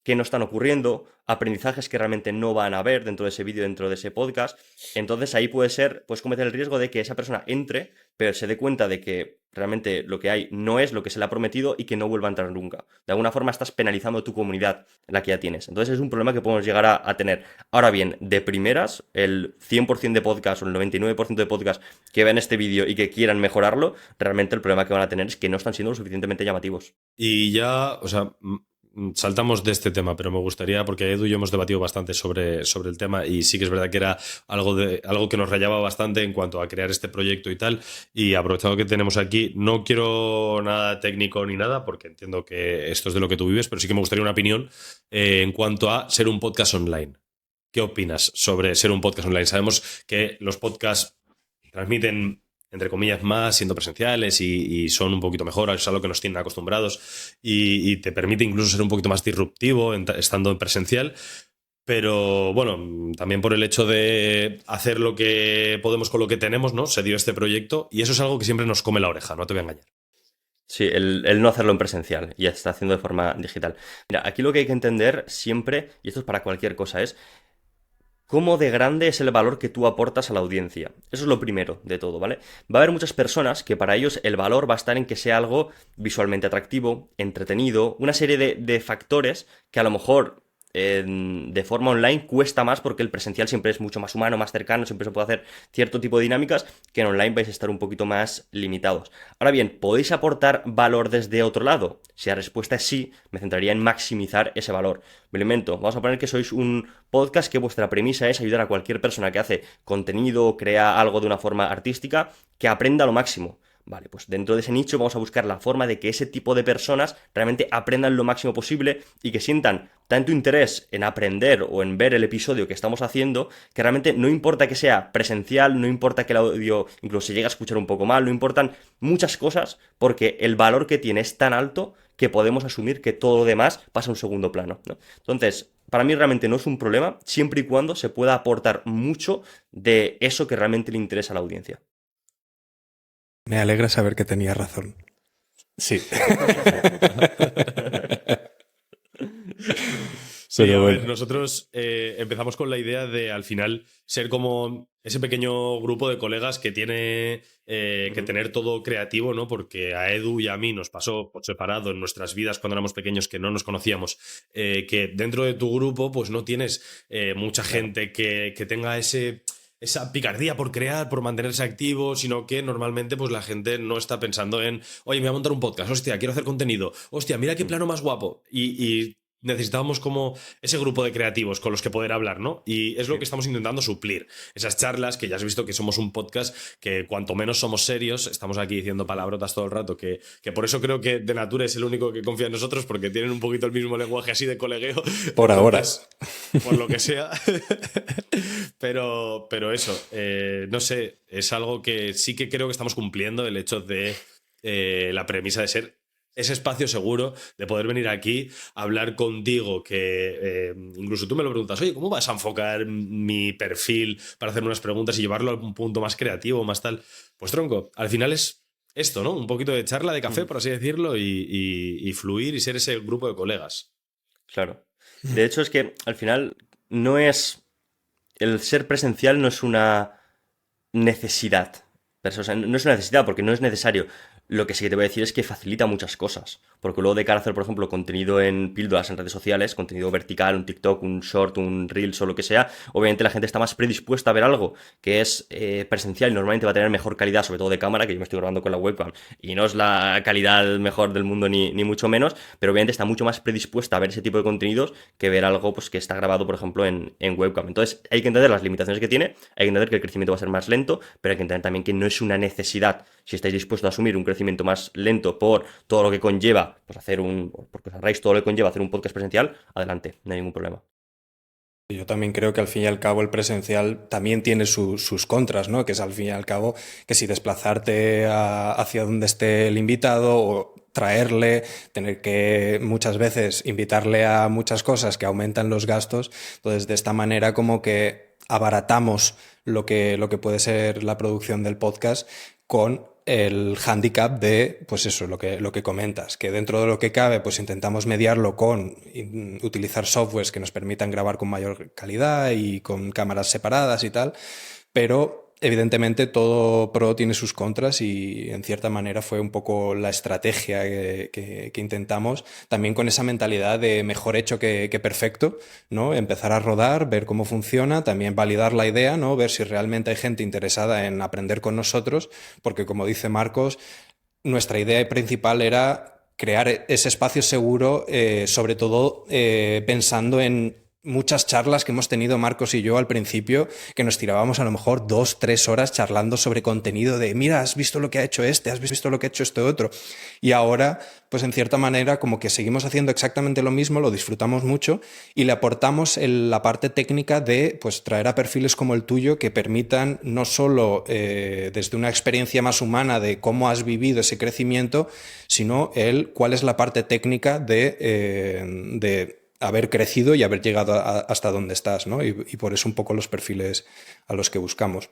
que no están ocurriendo, aprendizajes que realmente no van a ver dentro de ese vídeo, dentro de ese podcast. Entonces ahí puedes cometer el riesgo de que esa persona entre, pero se dé cuenta de que realmente lo que hay no es lo que se le ha prometido y que no vuelva a entrar nunca. De alguna forma estás penalizando tu comunidad, la que ya tienes. Entonces es un problema que podemos llegar a tener. Ahora bien, de primeras, el 100% de podcast o el 99% de podcast que vean este vídeo y que quieran mejorarlo, realmente el problema que van a tener es que no están siendo lo suficientemente llamativos. Y ya, o sea, saltamos de este tema, pero me gustaría, porque Edu y yo hemos debatido bastante sobre el tema y sí que es verdad que era algo que nos rayaba bastante en cuanto a crear este proyecto y tal. Y aprovechando que tenemos aquí, no quiero nada técnico ni nada, porque entiendo que esto es de lo que tú vives, pero sí que me gustaría una opinión en cuanto a ser un podcast online. ¿Qué opinas sobre ser un podcast online? Sabemos que los podcasts transmiten, entre comillas, más siendo presenciales y son un poquito mejor, es algo que nos tienen acostumbrados y te permite incluso ser un poquito más disruptivo estando en presencial. Pero bueno, también por el hecho de hacer lo que podemos con lo que tenemos, ¿no? Se dio este proyecto y eso es algo que siempre nos come la oreja, no te voy a engañar. Sí, el no hacerlo en presencial y ya se está haciendo de forma digital. Mira, aquí lo que hay que entender siempre, y esto es para cualquier cosa, es cómo de grande es el valor que tú aportas a la audiencia. Eso es lo primero de todo, ¿vale? Va a haber muchas personas que para ellos el valor va a estar en que sea algo visualmente atractivo, entretenido, una serie de factores que a lo mejor de forma online cuesta más porque el presencial siempre es mucho más humano, más cercano, siempre se puede hacer cierto tipo de dinámicas que en online vais a estar un poquito más limitados. Ahora bien, ¿podéis aportar valor desde otro lado? Si la respuesta es sí, me centraría en maximizar ese valor. Me lo invento, vamos a poner que sois un podcast que vuestra premisa es ayudar a cualquier persona que hace contenido o crea algo de una forma artística que aprenda lo máximo. Vale, pues dentro de ese nicho vamos a buscar la forma de que ese tipo de personas realmente aprendan lo máximo posible y que sientan tanto interés en aprender o en ver el episodio que estamos haciendo, que realmente no importa que sea presencial, no importa que el audio incluso se llegue a escuchar un poco mal, no importan muchas cosas, porque el valor que tiene es tan alto que podemos asumir que todo lo demás pasa a un segundo plano, ¿no? Entonces, para mí realmente no es un problema, siempre y cuando se pueda aportar mucho de eso que realmente le interesa a la audiencia. Me alegra saber que tenía razón. Sí. Sí, Pero a ver, bueno. nosotros empezamos con la idea de al final ser como ese pequeño grupo de colegas que tiene que Ujú. tener todo creativo, ¿no? Porque a Edu y a mí nos pasó por separado en nuestras vidas cuando éramos pequeños que no nos conocíamos, que dentro de tu grupo pues no tienes mucha Claro. gente que tenga esa picardía por crear, por mantenerse activo, sino que normalmente pues la gente no está pensando en, oye, me voy a montar un podcast, hostia, quiero hacer contenido, hostia, mira qué Mm. plano más guapo. Y necesitábamos como ese grupo de creativos con los que poder hablar, ¿no? Y es lo Sí, que estamos intentando suplir. Esas charlas, que ya has visto que somos un podcast que cuanto menos somos serios, estamos aquí diciendo palabrotas todo el rato, que por eso creo que De Natura es el único que confía en nosotros, porque tienen un poquito el mismo lenguaje así de colegueo. Por ahora. Entonces, por lo que sea. Pero eso, no sé, es algo que sí que creo que estamos cumpliendo, el hecho de la premisa de ser ese espacio seguro, de poder venir aquí a hablar contigo, que incluso tú me lo preguntas, oye, ¿cómo vas a enfocar mi perfil para hacer unas preguntas y llevarlo a un punto más creativo, más tal? Pues tronco, al final es esto, ¿no? Un poquito de charla de café, mm, por así decirlo, y fluir y ser ese grupo de colegas. claro. De hecho, es que al final no es. El ser presencial no es una necesidad. Pero, o sea, no es una necesidad porque no es necesario. Lo que sí que te voy a decir es que facilita muchas cosas. Porque luego de cara a hacer, por ejemplo, contenido en píldoras en redes sociales, contenido vertical, un TikTok, un short, un Reels o lo que sea, obviamente la gente está más predispuesta a ver algo que es presencial y normalmente va a tener mejor calidad, sobre todo de cámara, que yo me estoy grabando con la webcam y no es la calidad mejor del mundo ni mucho menos, pero obviamente está mucho más predispuesta a ver ese tipo de contenidos que ver algo pues, que está grabado, por ejemplo, en webcam. Entonces hay que entender las limitaciones que tiene, hay que entender que el crecimiento va a ser más lento, pero hay que entender también que no es una necesidad. Si estáis dispuestos a asumir un crecimiento más lento por todo lo que conlleva, pues porque os ahorráis todo lo que conlleva hacer un podcast presencial, adelante, no hay ningún problema. Yo también creo que al fin y al cabo el presencial también tiene sus contras, ¿no? Que es al fin y al cabo que si desplazarte hacia donde esté el invitado o traerle, tener que muchas veces invitarle a muchas cosas que aumentan los gastos, entonces de esta manera como que abaratamos lo que puede ser la producción del podcast con el hándicap de, pues eso, lo que comentas, que dentro de lo que cabe, pues intentamos mediarlo con utilizar softwares que nos permitan grabar con mayor calidad y con cámaras separadas y tal, pero evidentemente todo pro tiene sus contras y en cierta manera fue un poco la estrategia que intentamos, también con esa mentalidad de mejor hecho que perfecto, ¿no? Empezar a rodar, ver cómo funciona, también validar la idea, ¿no? Ver si realmente hay gente interesada en aprender con nosotros, porque como dice Marcos, nuestra idea principal era crear ese espacio seguro, sobre todo pensando en muchas charlas que hemos tenido Marcos y yo al principio, que nos tirábamos a lo mejor 2, 3 horas charlando sobre contenido de, mira, has visto lo que ha hecho este, has visto lo que ha hecho este otro. Y ahora, pues en cierta manera, como que seguimos haciendo exactamente lo mismo, lo disfrutamos mucho y le aportamos la parte técnica de pues, traer a perfiles como el tuyo que permitan no solo desde una experiencia más humana de cómo has vivido ese crecimiento, sino cuál es la parte técnica de haber crecido y haber llegado hasta donde estás, ¿no? Y por eso un poco los perfiles a los que buscamos.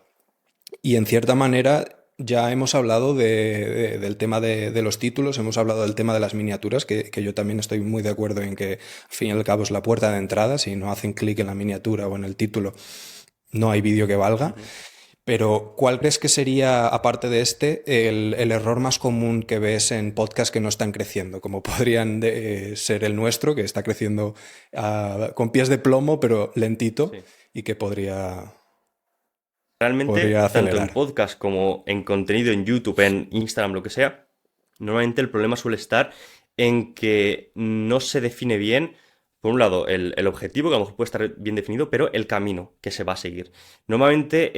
Y en cierta manera ya hemos hablado del tema de los títulos, hemos hablado del tema de las miniaturas, que yo también estoy muy de acuerdo en que al fin y al cabo es la puerta de entrada, si no hacen clic en la miniatura o en el título, no hay vídeo que valga. Ujú. Pero, ¿cuál crees que sería, aparte de este, el error más común que ves en podcasts que no están creciendo? Como podrían ser el nuestro, que está creciendo con pies de plomo, pero lentito, Sí. y que podría Realmente, tanto en acelerar. podcast como en contenido en YouTube, en Instagram, lo que sea, normalmente el problema suele estar en que no se define bien, por un lado, el objetivo, que a lo mejor puede estar bien definido, pero el camino que se va a seguir. Normalmente,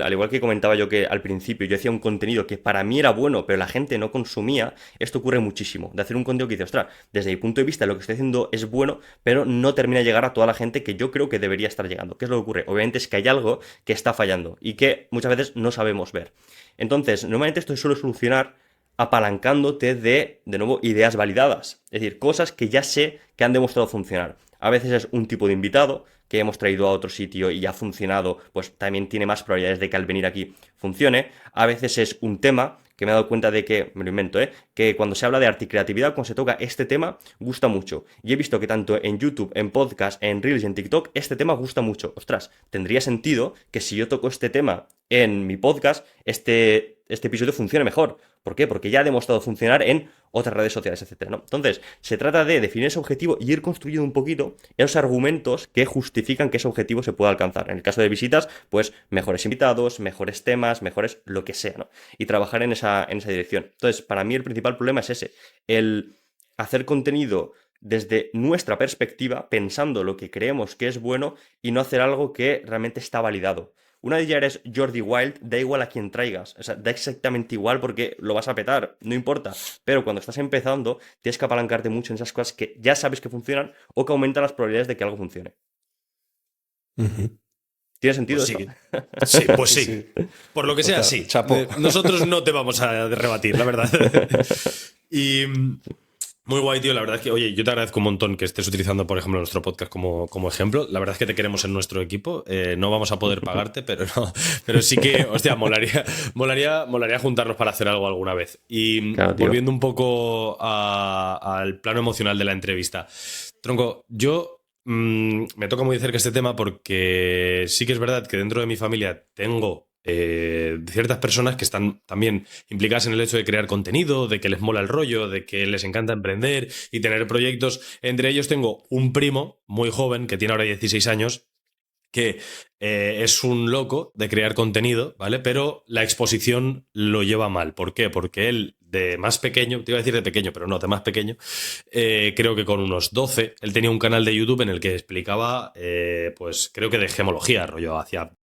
al igual que comentaba yo que al principio yo hacía un contenido que para mí era bueno, pero la gente no consumía, esto ocurre muchísimo. De hacer un contenido que dice, ostras, desde mi punto de vista lo que estoy haciendo es bueno, pero no termina de llegar a toda la gente que yo creo que debería estar llegando. ¿Qué es lo que ocurre? Obviamente es que hay algo que está fallando y que muchas veces no sabemos ver. Entonces, normalmente esto se suele solucionar apalancándote de nuevo, ideas validadas. Es decir, cosas que ya sé que han demostrado funcionar. A veces es un tipo de invitado que hemos traído a otro sitio y ha funcionado, pues también tiene más probabilidades de que al venir aquí funcione. A veces es un tema que me he dado cuenta de que, me lo invento, que cuando se habla de arte y creatividad, cuando se toca este tema, gusta mucho. Y he visto que tanto en YouTube, en podcast, en Reels y en TikTok, este tema gusta mucho. Ostras, tendría sentido que si yo toco este tema en mi podcast, este episodio funcione mejor. ¿Por qué? Porque ya ha demostrado funcionar en otras redes sociales, etcétera, ¿no? Entonces, se trata de definir ese objetivo y ir construyendo un poquito esos argumentos que justifican que ese objetivo se pueda alcanzar. En el caso de visitas, pues mejores invitados, mejores temas, mejores lo que sea, ¿no? Y trabajar en esa dirección. Entonces, para mí el principal problema es ese, el hacer contenido desde nuestra perspectiva, pensando lo que creemos que es bueno y no hacer algo que realmente está validado. Una de ellas eres Jordi Wild, da igual a quien traigas, o sea, da exactamente igual porque lo vas a petar, no importa. Pero cuando estás empezando, tienes que apalancarte mucho en esas cosas que ya sabes que funcionan o que aumentan las probabilidades de que algo funcione. ¿Tiene sentido Pues eso? sí. Sí, pues sí. Sí. Por lo que sea, sí. Chapo. Nosotros no te vamos a rebatir, la verdad. Y muy guay, tío. La verdad es que, oye, yo te agradezco un montón que estés utilizando, por ejemplo, nuestro podcast como ejemplo. La verdad es que te queremos en nuestro equipo. No vamos a poder pagarte, pero no. Pero sí que, hostia, molaría juntarnos para hacer algo alguna vez. Y Claro, tío. volviendo un poco al plano emocional de la entrevista. Tronco, yo me toca muy de cerca este tema porque sí que es verdad que dentro de mi familia tengo ciertas personas que están también implicadas en el hecho de crear contenido, de que les mola el rollo, de que les encanta emprender y tener proyectos. Entre ellos tengo un primo muy joven que tiene ahora 16 años que es un loco de crear contenido, ¿vale? Pero la exposición lo lleva mal. ¿Por qué? Porque él, de más pequeño, te iba a decir de pequeño, pero no, de más pequeño, creo que con unos 12, él tenía un canal de YouTube en el que explicaba, pues creo que de gemología, rollo,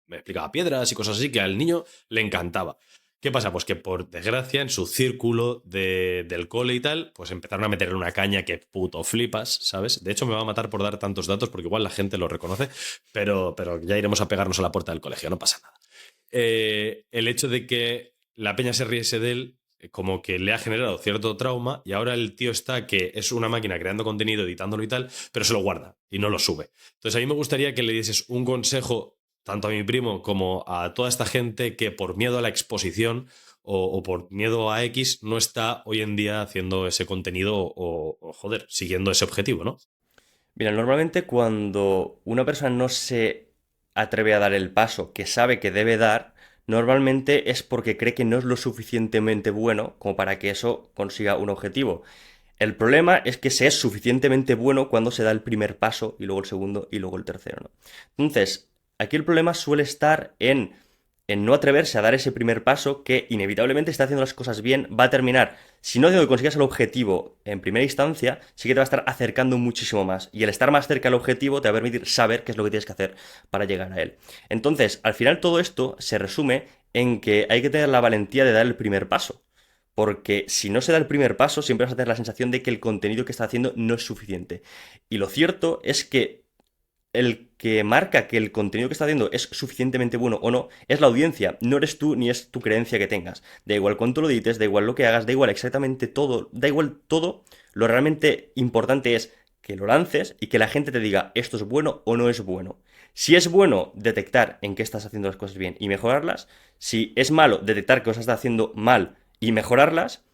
me explicaba piedras y cosas así, que al niño le encantaba. ¿Qué pasa? Pues que por desgracia en su círculo del cole y tal, pues empezaron a meterle una caña que puto flipas, ¿sabes? De hecho me va a matar por dar tantos datos porque igual la gente lo reconoce, pero ya iremos a pegarnos a la puerta del colegio, no pasa nada. El hecho de que la peña se riese de él como que le ha generado cierto trauma y ahora el tío está que es una máquina creando contenido, editándolo y tal, pero se lo guarda y no lo sube. Entonces a mí me gustaría que le dieses un consejo tanto a mi primo como a toda esta gente que por miedo a la exposición o por miedo a X no está hoy en día haciendo ese contenido joder, siguiendo ese objetivo, ¿no? Mira, normalmente cuando una persona no se atreve a dar el paso que sabe que debe dar, normalmente es porque cree que no es lo suficientemente bueno como para que eso consiga un objetivo. El problema es que se es suficientemente bueno cuando se da el primer paso y luego el segundo y luego el tercero, ¿no? Entonces, aquí el problema suele estar en no atreverse a dar ese primer paso que inevitablemente está haciendo las cosas bien, va a terminar, si no digo que consigas el objetivo en primera instancia, sí que te va a estar acercando muchísimo más. Y el estar más cerca del objetivo te va a permitir saber qué es lo que tienes que hacer para llegar a él. Entonces, al final todo esto se resume en que hay que tener la valentía de dar el primer paso. Porque si no se da el primer paso, siempre vas a tener la sensación de que el contenido que estás haciendo no es suficiente. Y lo cierto es que el que marca que el contenido que está haciendo es suficientemente bueno o no es la audiencia, no eres tú ni es tu creencia que tengas. Da igual cuánto lo edites, da igual lo que hagas, da igual exactamente todo, da igual todo. Lo realmente importante es que lo lances y que la gente te diga esto es bueno o no es bueno. Si es bueno, detectar en qué estás haciendo las cosas bien y mejorarlas. Si es malo, detectar que os estás haciendo mal y mejorarlas.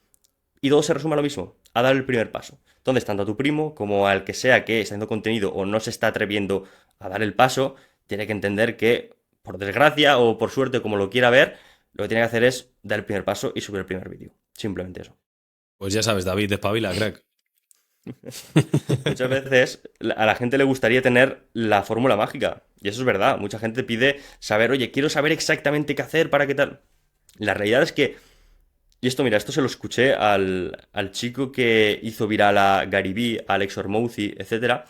Y todo se resume a lo mismo, a dar el primer paso. Entonces, tanto a tu primo como al que sea que está haciendo contenido o no se está atreviendo a dar el paso, tiene que entender que, por desgracia o por suerte, como lo quiera ver, lo que tiene que hacer es dar el primer paso y subir el primer vídeo. Simplemente eso. Pues ya sabes, David, despabila, crack. Muchas veces a la gente le gustaría tener la fórmula mágica. Y eso es verdad. Mucha gente pide saber, oye, quiero saber exactamente qué hacer para qué tal. La realidad es que, y esto, mira, esto se lo escuché al chico que hizo viral a Gary Vee, a Alex Hormozzi, etc.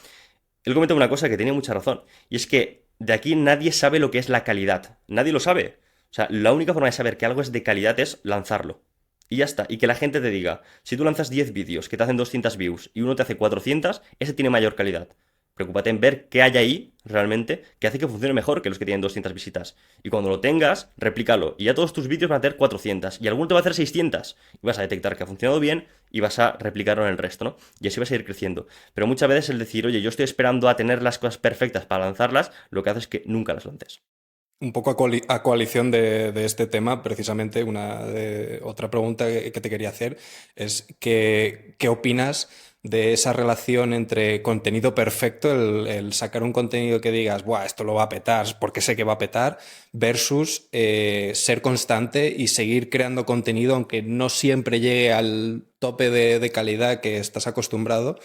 Él comentó una cosa que tenía mucha razón. Y es que de aquí nadie sabe lo que es la calidad. Nadie lo sabe. O sea, la única forma de saber que algo es de calidad es lanzarlo. Y ya está. Y que la gente te diga, si tú lanzas 10 vídeos que te hacen 200 views y uno te hace 400, ese tiene mayor calidad. Preocúpate en ver qué hay ahí realmente que hace que funcione mejor que los que tienen 200 visitas. Y cuando lo tengas, replícalo. Y ya todos tus vídeos van a tener 400. Y alguno te va a hacer 600. Y vas a detectar que ha funcionado bien y vas a replicarlo en el resto, ¿no? Y así vas a ir creciendo. Pero muchas veces el decir, oye, yo estoy esperando a tener las cosas perfectas para lanzarlas, lo que hace es que nunca las lances. Un poco a coalición de este tema, precisamente otra pregunta que te quería hacer es ¿qué opinas de esa relación entre contenido perfecto, el sacar un contenido que digas, buah, esto lo va a petar porque sé que va a petar, versus ser constante y seguir creando contenido aunque no siempre llegue al tope de calidad que estás acostumbrado,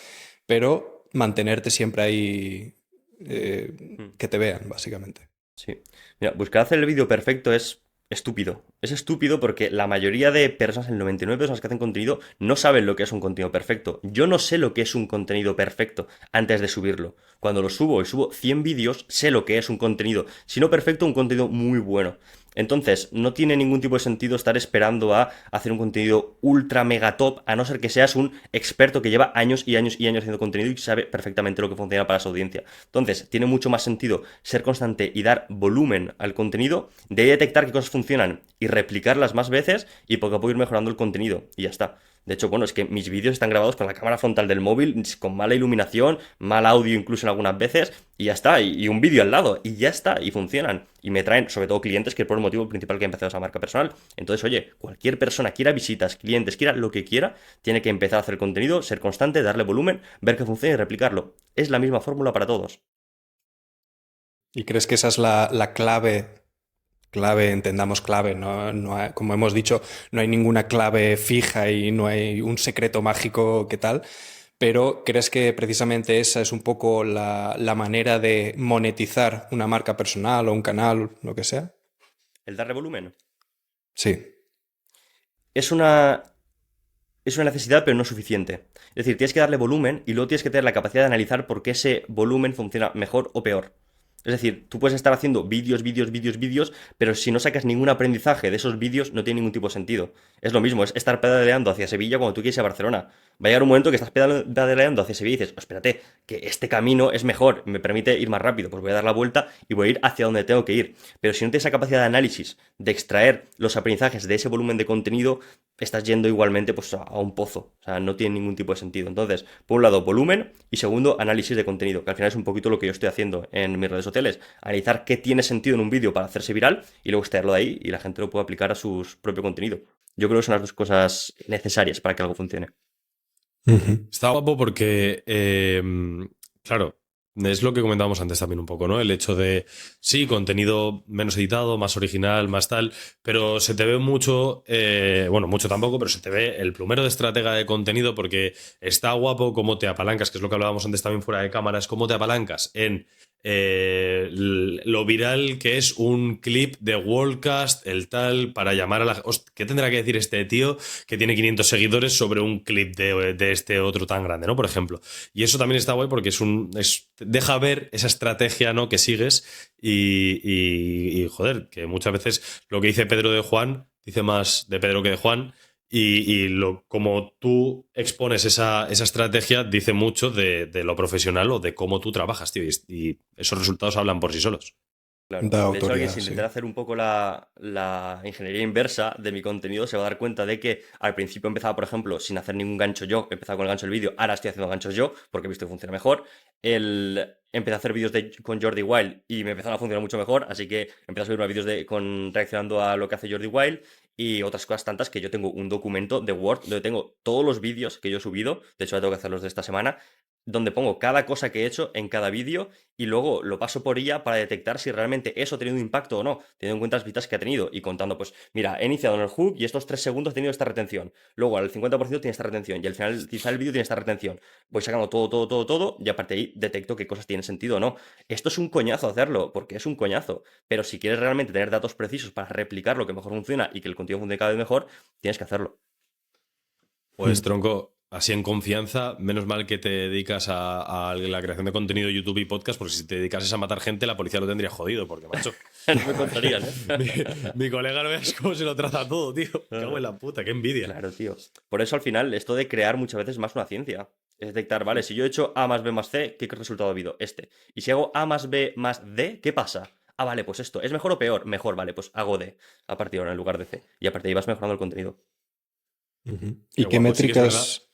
pero mantenerte siempre ahí, que te vean, básicamente? Sí. Mira, buscar hacer el vídeo perfecto es estúpido. Es estúpido porque la mayoría de personas, el 99% de personas que hacen contenido, no saben lo que es un contenido perfecto. Yo no sé lo que es un contenido perfecto antes de subirlo. Cuando lo subo y subo 100 vídeos, sé lo que es un contenido. Si no perfecto, un contenido muy bueno. Entonces, no tiene ningún tipo de sentido estar esperando a hacer un contenido ultra mega top, a no ser que seas un experto que lleva años y años y años haciendo contenido y sabe perfectamente lo que funciona para su audiencia. Entonces, tiene mucho más sentido ser constante y dar volumen al contenido, de ahí detectar qué cosas funcionan y replicarlas más veces y poco a poco ir mejorando el contenido. Y ya está. De hecho, bueno, es que mis vídeos están grabados con la cámara frontal del móvil, con mala iluminación, mal audio incluso en algunas veces, y ya está, y un vídeo al lado, y ya está, y funcionan. Y me traen, sobre todo clientes, que es por el motivo principal que he empezado esa marca personal. Entonces, oye, cualquier persona quiera visitas, clientes, quiera lo que quiera, tiene que empezar a hacer contenido, ser constante, darle volumen, ver que funciona y replicarlo. Es la misma fórmula para todos. ¿Y crees que esa es la clave, entendamos clave, como hemos dicho, no hay ninguna clave fija y no hay un secreto mágico que tal, pero ¿crees que precisamente esa es un poco la manera de monetizar una marca personal o un canal, lo que sea? El darle volumen Sí. es una es una necesidad, pero no suficiente. Es decir, tienes que darle volumen y luego tienes que tener la capacidad de analizar por qué ese volumen funciona mejor o peor. Es decir, tú puedes estar haciendo vídeos, vídeos, vídeos, vídeos, pero si no sacas ningún aprendizaje de esos vídeos, no tiene ningún tipo de sentido. Es lo mismo, es estar pedaleando hacia Sevilla cuando tú quieres ir a Barcelona. Va a llegar un momento que estás pedaleando hacia Sevilla y dices, oh, espérate, que este camino es mejor, me permite ir más rápido, pues voy a dar la vuelta y voy a ir hacia donde tengo que ir. Pero si no tienes esa capacidad de análisis, de extraer los aprendizajes de ese volumen de contenido, estás yendo igualmente pues, a un pozo. O sea, no tiene ningún tipo de sentido. Entonces, por un lado, volumen y segundo, análisis de contenido, que al final es un poquito lo que yo estoy haciendo en mis redes sociales. Analizar qué tiene sentido en un vídeo para hacerse viral y luego extraerlo de ahí y la gente lo puede aplicar a su propio contenido. Yo creo que son las dos cosas necesarias para que algo funcione. Está guapo porque, claro, es lo que comentábamos antes también un poco, ¿no? El hecho de, sí, contenido menos editado, más original, más tal, pero se te ve mucho, bueno, mucho tampoco, pero se te ve el plumero de estratega de contenido porque está guapo cómo te apalancas, que es lo que hablábamos antes también fuera de cámaras, cómo te apalancas en lo viral que es un clip de Worldcast, el tal, para llamar a la... ¿Qué tendrá que decir este tío que tiene 500 seguidores sobre un clip de este otro tan grande, ¿no? Por ejemplo. Y eso también está guay porque deja ver esa estrategia, ¿no? que sigues y, joder, que muchas veces lo que dice Pedro de Juan dice más de Pedro que de Juan. Como tú expones esa estrategia, dice mucho de lo profesional o de cómo tú trabajas, tío. Y esos resultados hablan por sí solos. Claro. Da De hecho, alguien autoridad, si sí. intenta hacer un poco la ingeniería inversa de mi contenido se va a dar cuenta de que al principio empezaba, por ejemplo, sin hacer ningún gancho yo, empezaba con el gancho del vídeo, ahora estoy haciendo ganchos yo porque he visto que funciona mejor. Empecé a hacer vídeos con Jordi Wild y me empezaron a funcionar mucho mejor, así que empecé a subir más vídeos reaccionando a lo que hace Jordi Wild y otras cosas tantas que yo tengo un documento de Word donde tengo todos los vídeos que yo he subido, de hecho ya tengo que hacerlos de esta semana, donde pongo cada cosa que he hecho en cada vídeo y luego lo paso por IA para detectar si realmente eso ha tenido un impacto o no, teniendo en cuenta las visitas que ha tenido y contando, pues, mira, he iniciado en el hook y estos 3 segundos he tenido esta retención, luego al 50% tiene esta retención y al final quizá el vídeo tiene esta retención. Voy sacando todo, todo, todo, todo y aparte de ahí detecto qué cosas tienen sentido o no. Esto es un coñazo hacerlo, porque es un coñazo, pero si quieres realmente tener datos precisos para replicar lo que mejor funciona y que el contenido funcione cada vez mejor, tienes que hacerlo. Pues tronco, así en confianza, menos mal que te dedicas a la creación de contenido de YouTube y podcast, porque si te dedicases a matar gente, la policía lo tendría jodido, porque, macho, No me contarían, ¿eh? mi colega no veas cómo se lo trata todo, tío. Me cago en la puta, qué envidia. Claro, tío. Por eso al final, esto de crear muchas veces es más una ciencia. Es detectar, vale, si yo he hecho A más B más C, ¿qué resultado ha habido? Este. Y si hago A más B más D, ¿qué pasa? Ah, vale, pues esto. ¿Es mejor o peor? Mejor, vale, pues hago D a partir de ahora en lugar de C. Y a partir de ahí vas mejorando el contenido. ¿Y Qué qué guapo, sí que es verdad. métricas?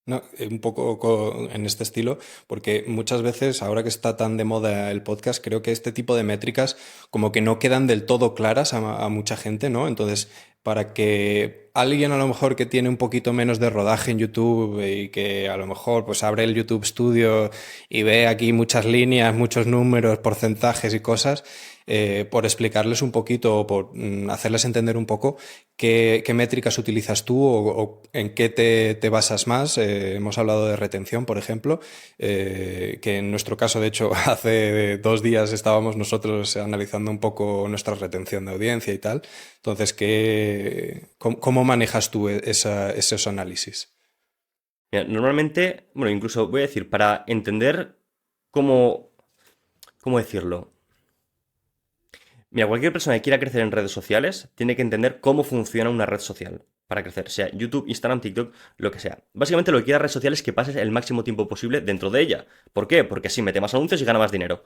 No, un poco en este estilo, porque muchas veces, ahora que está tan de moda el podcast, creo que este tipo de métricas como que no quedan del todo claras a mucha gente, ¿no? Entonces, para que alguien a lo mejor que tiene un poquito menos de rodaje en YouTube y que a lo mejor pues abre el YouTube Studio y ve aquí muchas líneas, muchos números, porcentajes y cosas, por explicarles un poquito o por hacerles entender un poco qué métricas utilizas tú o en qué te basas más. Hemos hablado de retención, por ejemplo, que en nuestro caso, de hecho, hace 2 días estábamos nosotros analizando un poco nuestra retención de audiencia y tal. Entonces, ¿cómo manejas tú esos análisis? Mira, normalmente, bueno, incluso voy a decir, para entender cómo decirlo. Mira, cualquier persona que quiera crecer en redes sociales tiene que entender cómo funciona una red social para crecer, sea YouTube, Instagram, TikTok, lo que sea. Básicamente lo que quiere la red social es que pases el máximo tiempo posible dentro de ella. ¿Por qué? Porque así mete más anuncios y gana más dinero.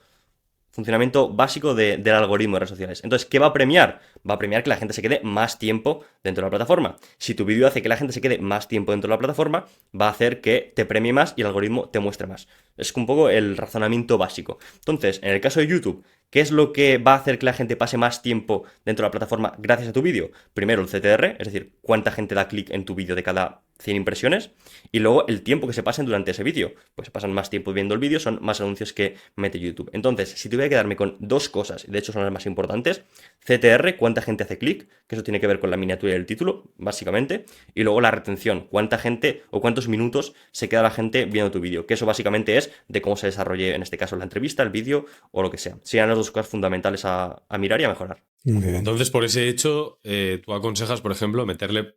Funcionamiento básico del algoritmo de redes sociales. Entonces, ¿qué va a premiar? Va a premiar que la gente se quede más tiempo dentro de la plataforma. Si tu vídeo hace que la gente se quede más tiempo dentro de la plataforma, va a hacer que te premie más y el algoritmo te muestre más. Es un poco el razonamiento básico. Entonces, en el caso de YouTube, ¿qué es lo que va a hacer que la gente pase más tiempo dentro de la plataforma gracias a tu vídeo? Primero el CTR, es decir, cuánta gente da clic en tu vídeo de cada 100 impresiones, y luego el tiempo que se pasen durante ese vídeo. Pues se pasan más tiempo viendo el vídeo, son más anuncios que mete YouTube. Entonces, si tuviera que quedarme con dos cosas, y de hecho son las más importantes, CTR, cuánta gente hace clic, que eso tiene que ver con la miniatura y el título, básicamente, y luego la retención, cuánta gente o cuántos minutos se queda la gente viendo tu vídeo, que eso básicamente es de cómo se desarrolle, en este caso, la entrevista, el vídeo o lo que sea. Serían las dos cosas fundamentales a mirar y a mejorar. Muy bien. Entonces, por ese hecho, tú aconsejas, por ejemplo, meterle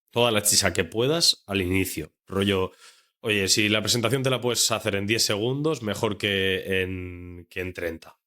toda la chicha que puedas al inicio. Rollo, oye, si la presentación te la puedes hacer en 10 segundos, mejor que en 30.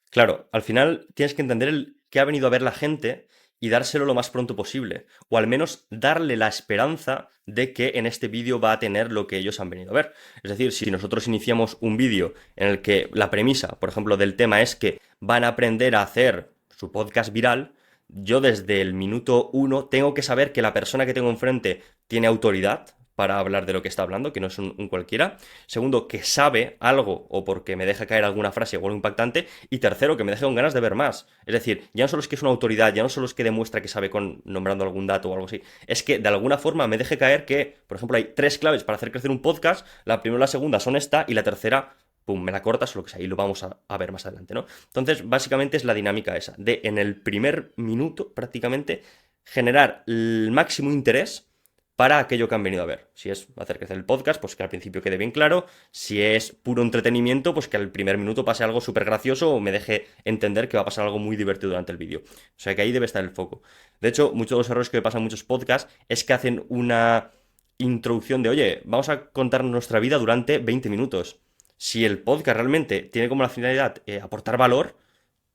Claro, al final tienes que entender el que ha venido a ver la gente y dárselo lo más pronto posible. O al menos darle la esperanza de que en este vídeo va a tener lo que ellos han venido a ver. Es decir, si nosotros iniciamos un vídeo en el que la premisa, por ejemplo, del tema es que van a aprender a hacer su podcast viral, yo desde el minuto 1 tengo que saber que la persona que tengo enfrente tiene autoridad para hablar de lo que está hablando, que no es un cualquiera. Segundo, que sabe algo o porque me deja caer alguna frase o algo impactante. Y tercero, que me deje con ganas de ver más. Es decir, ya no solo es que es una autoridad, ya no solo es que demuestra que sabe nombrando algún dato o algo así, es que de alguna forma me deje caer que, por ejemplo, hay 3 claves para hacer crecer un podcast, la primera y la segunda son esta y la tercera, pum, me la cortas o lo que sea, y lo vamos a ver más adelante, ¿no? Entonces, básicamente es la dinámica esa, de en el primer minuto, prácticamente, generar el máximo interés para aquello que han venido a ver. Si es hacer crecer el podcast, pues que al principio quede bien claro. Si es puro entretenimiento, pues que al primer minuto pase algo súper gracioso o me deje entender que va a pasar algo muy divertido durante el vídeo. O sea que ahí debe estar el foco. De hecho, muchos de los errores que me pasan en muchos podcasts es que hacen una introducción de, oye, vamos a contar nuestra vida durante 20 minutos. Si el podcast realmente tiene como la finalidad aportar valor,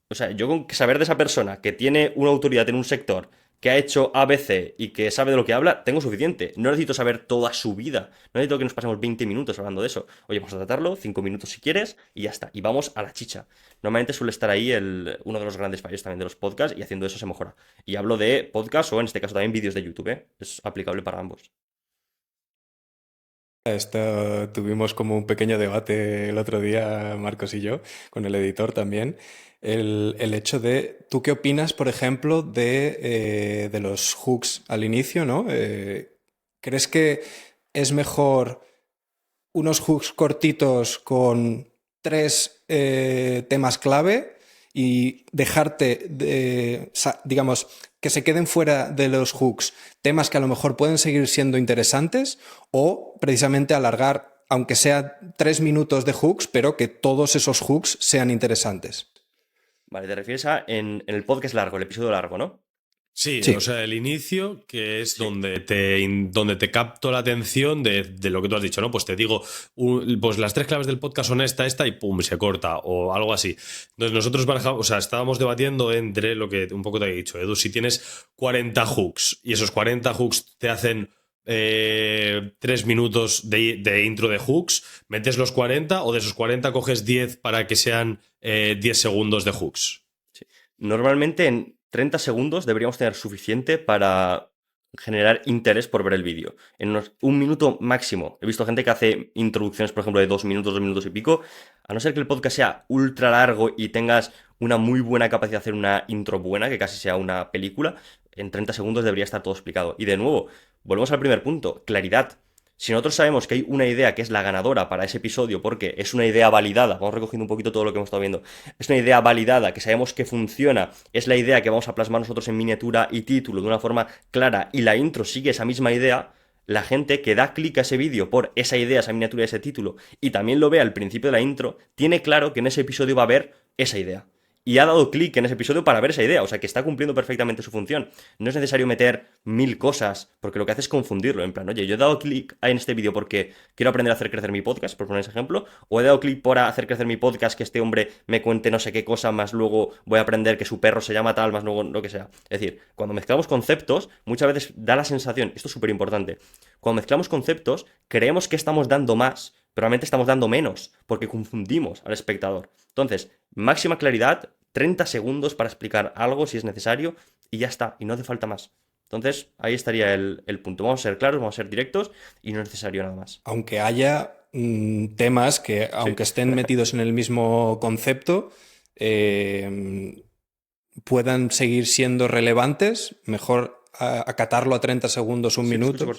o sea, yo con saber de esa persona que tiene una autoridad en un sector, que ha hecho ABC y que sabe de lo que habla, tengo suficiente. No necesito saber toda su vida. No necesito que nos pasemos 20 minutos hablando de eso. Oye, vamos a tratarlo, 5 minutos si quieres, y ya está. Y vamos a la chicha. Normalmente suele estar ahí uno de los grandes fallos también de los podcasts, y haciendo eso se mejora. Y hablo de podcasts o en este caso también vídeos de YouTube, ¿eh? Es aplicable para ambos. Tuvimos como un pequeño debate el otro día, Marcos y yo, con el editor también. El hecho de, ¿tú qué opinas, por ejemplo, de los hooks al inicio, ¿no? ¿Crees que es mejor unos hooks cortitos con 3 temas clave y dejarte, digamos, que se queden fuera de los hooks temas que a lo mejor pueden seguir siendo interesantes o precisamente alargar, aunque sea 3 minutos de hooks, pero que todos esos hooks sean interesantes? Vale, te refieres a en el podcast largo, el episodio largo, ¿no? Sí, Sí, o sea, el inicio, que es Sí. donde te capto la atención de lo que tú has dicho, ¿no? Pues te digo, pues las 3 claves del podcast son esta, y pum, se corta, o algo así. Entonces nosotros barajamos, o sea, estábamos debatiendo entre lo que un poco te he dicho, Edu, si tienes 40 hooks y esos 40 hooks te hacen 3 minutos de intro de hooks, metes los 40 o de esos 40 coges 10 para que sean 10 segundos de hooks. Sí. Normalmente en 30 segundos deberíamos tener suficiente para generar interés por ver el vídeo. En un minuto máximo. He visto gente que hace introducciones, por ejemplo, de 2 minutos y pico. A no ser que el podcast sea ultra largo y tengas una muy buena capacidad de hacer una intro buena, que casi sea una película, en 30 segundos debería estar todo explicado. Y de nuevo, volvemos al primer punto, claridad. Si nosotros sabemos que hay una idea que es la ganadora para ese episodio, porque es una idea validada, vamos recogiendo un poquito todo lo que hemos estado viendo, es una idea validada, que sabemos que funciona, es la idea que vamos a plasmar nosotros en miniatura y título de una forma clara, y la intro sigue esa misma idea, la gente que da clic a ese vídeo por esa idea, esa miniatura, ese título, y también lo ve al principio de la intro, tiene claro que en ese episodio va a haber esa idea. Y ha dado clic en ese episodio para ver esa idea, o sea que está cumpliendo perfectamente su función. No es necesario meter 1000 cosas, porque lo que hace es confundirlo, en plan, oye, yo he dado clic en este vídeo porque quiero aprender a hacer crecer mi podcast, por poner ese ejemplo, o he dado clic por hacer crecer mi podcast, que este hombre me cuente no sé qué cosa, más luego voy a aprender que su perro se llama tal, más luego lo que sea. Es decir, cuando mezclamos conceptos, muchas veces da la sensación, esto es súper importante, cuando mezclamos conceptos, creemos que estamos dando más, pero realmente estamos dando menos, porque confundimos al espectador. Entonces, máxima claridad, 30 segundos para explicar algo si es necesario, y ya está, y no hace falta más. Entonces, ahí estaría el punto. Vamos a ser claros, vamos a ser directos, y no es necesario nada más. Aunque haya temas que, aunque estén metidos en el mismo concepto, puedan seguir siendo relevantes, mejor acatarlo a 30 segundos, un minuto.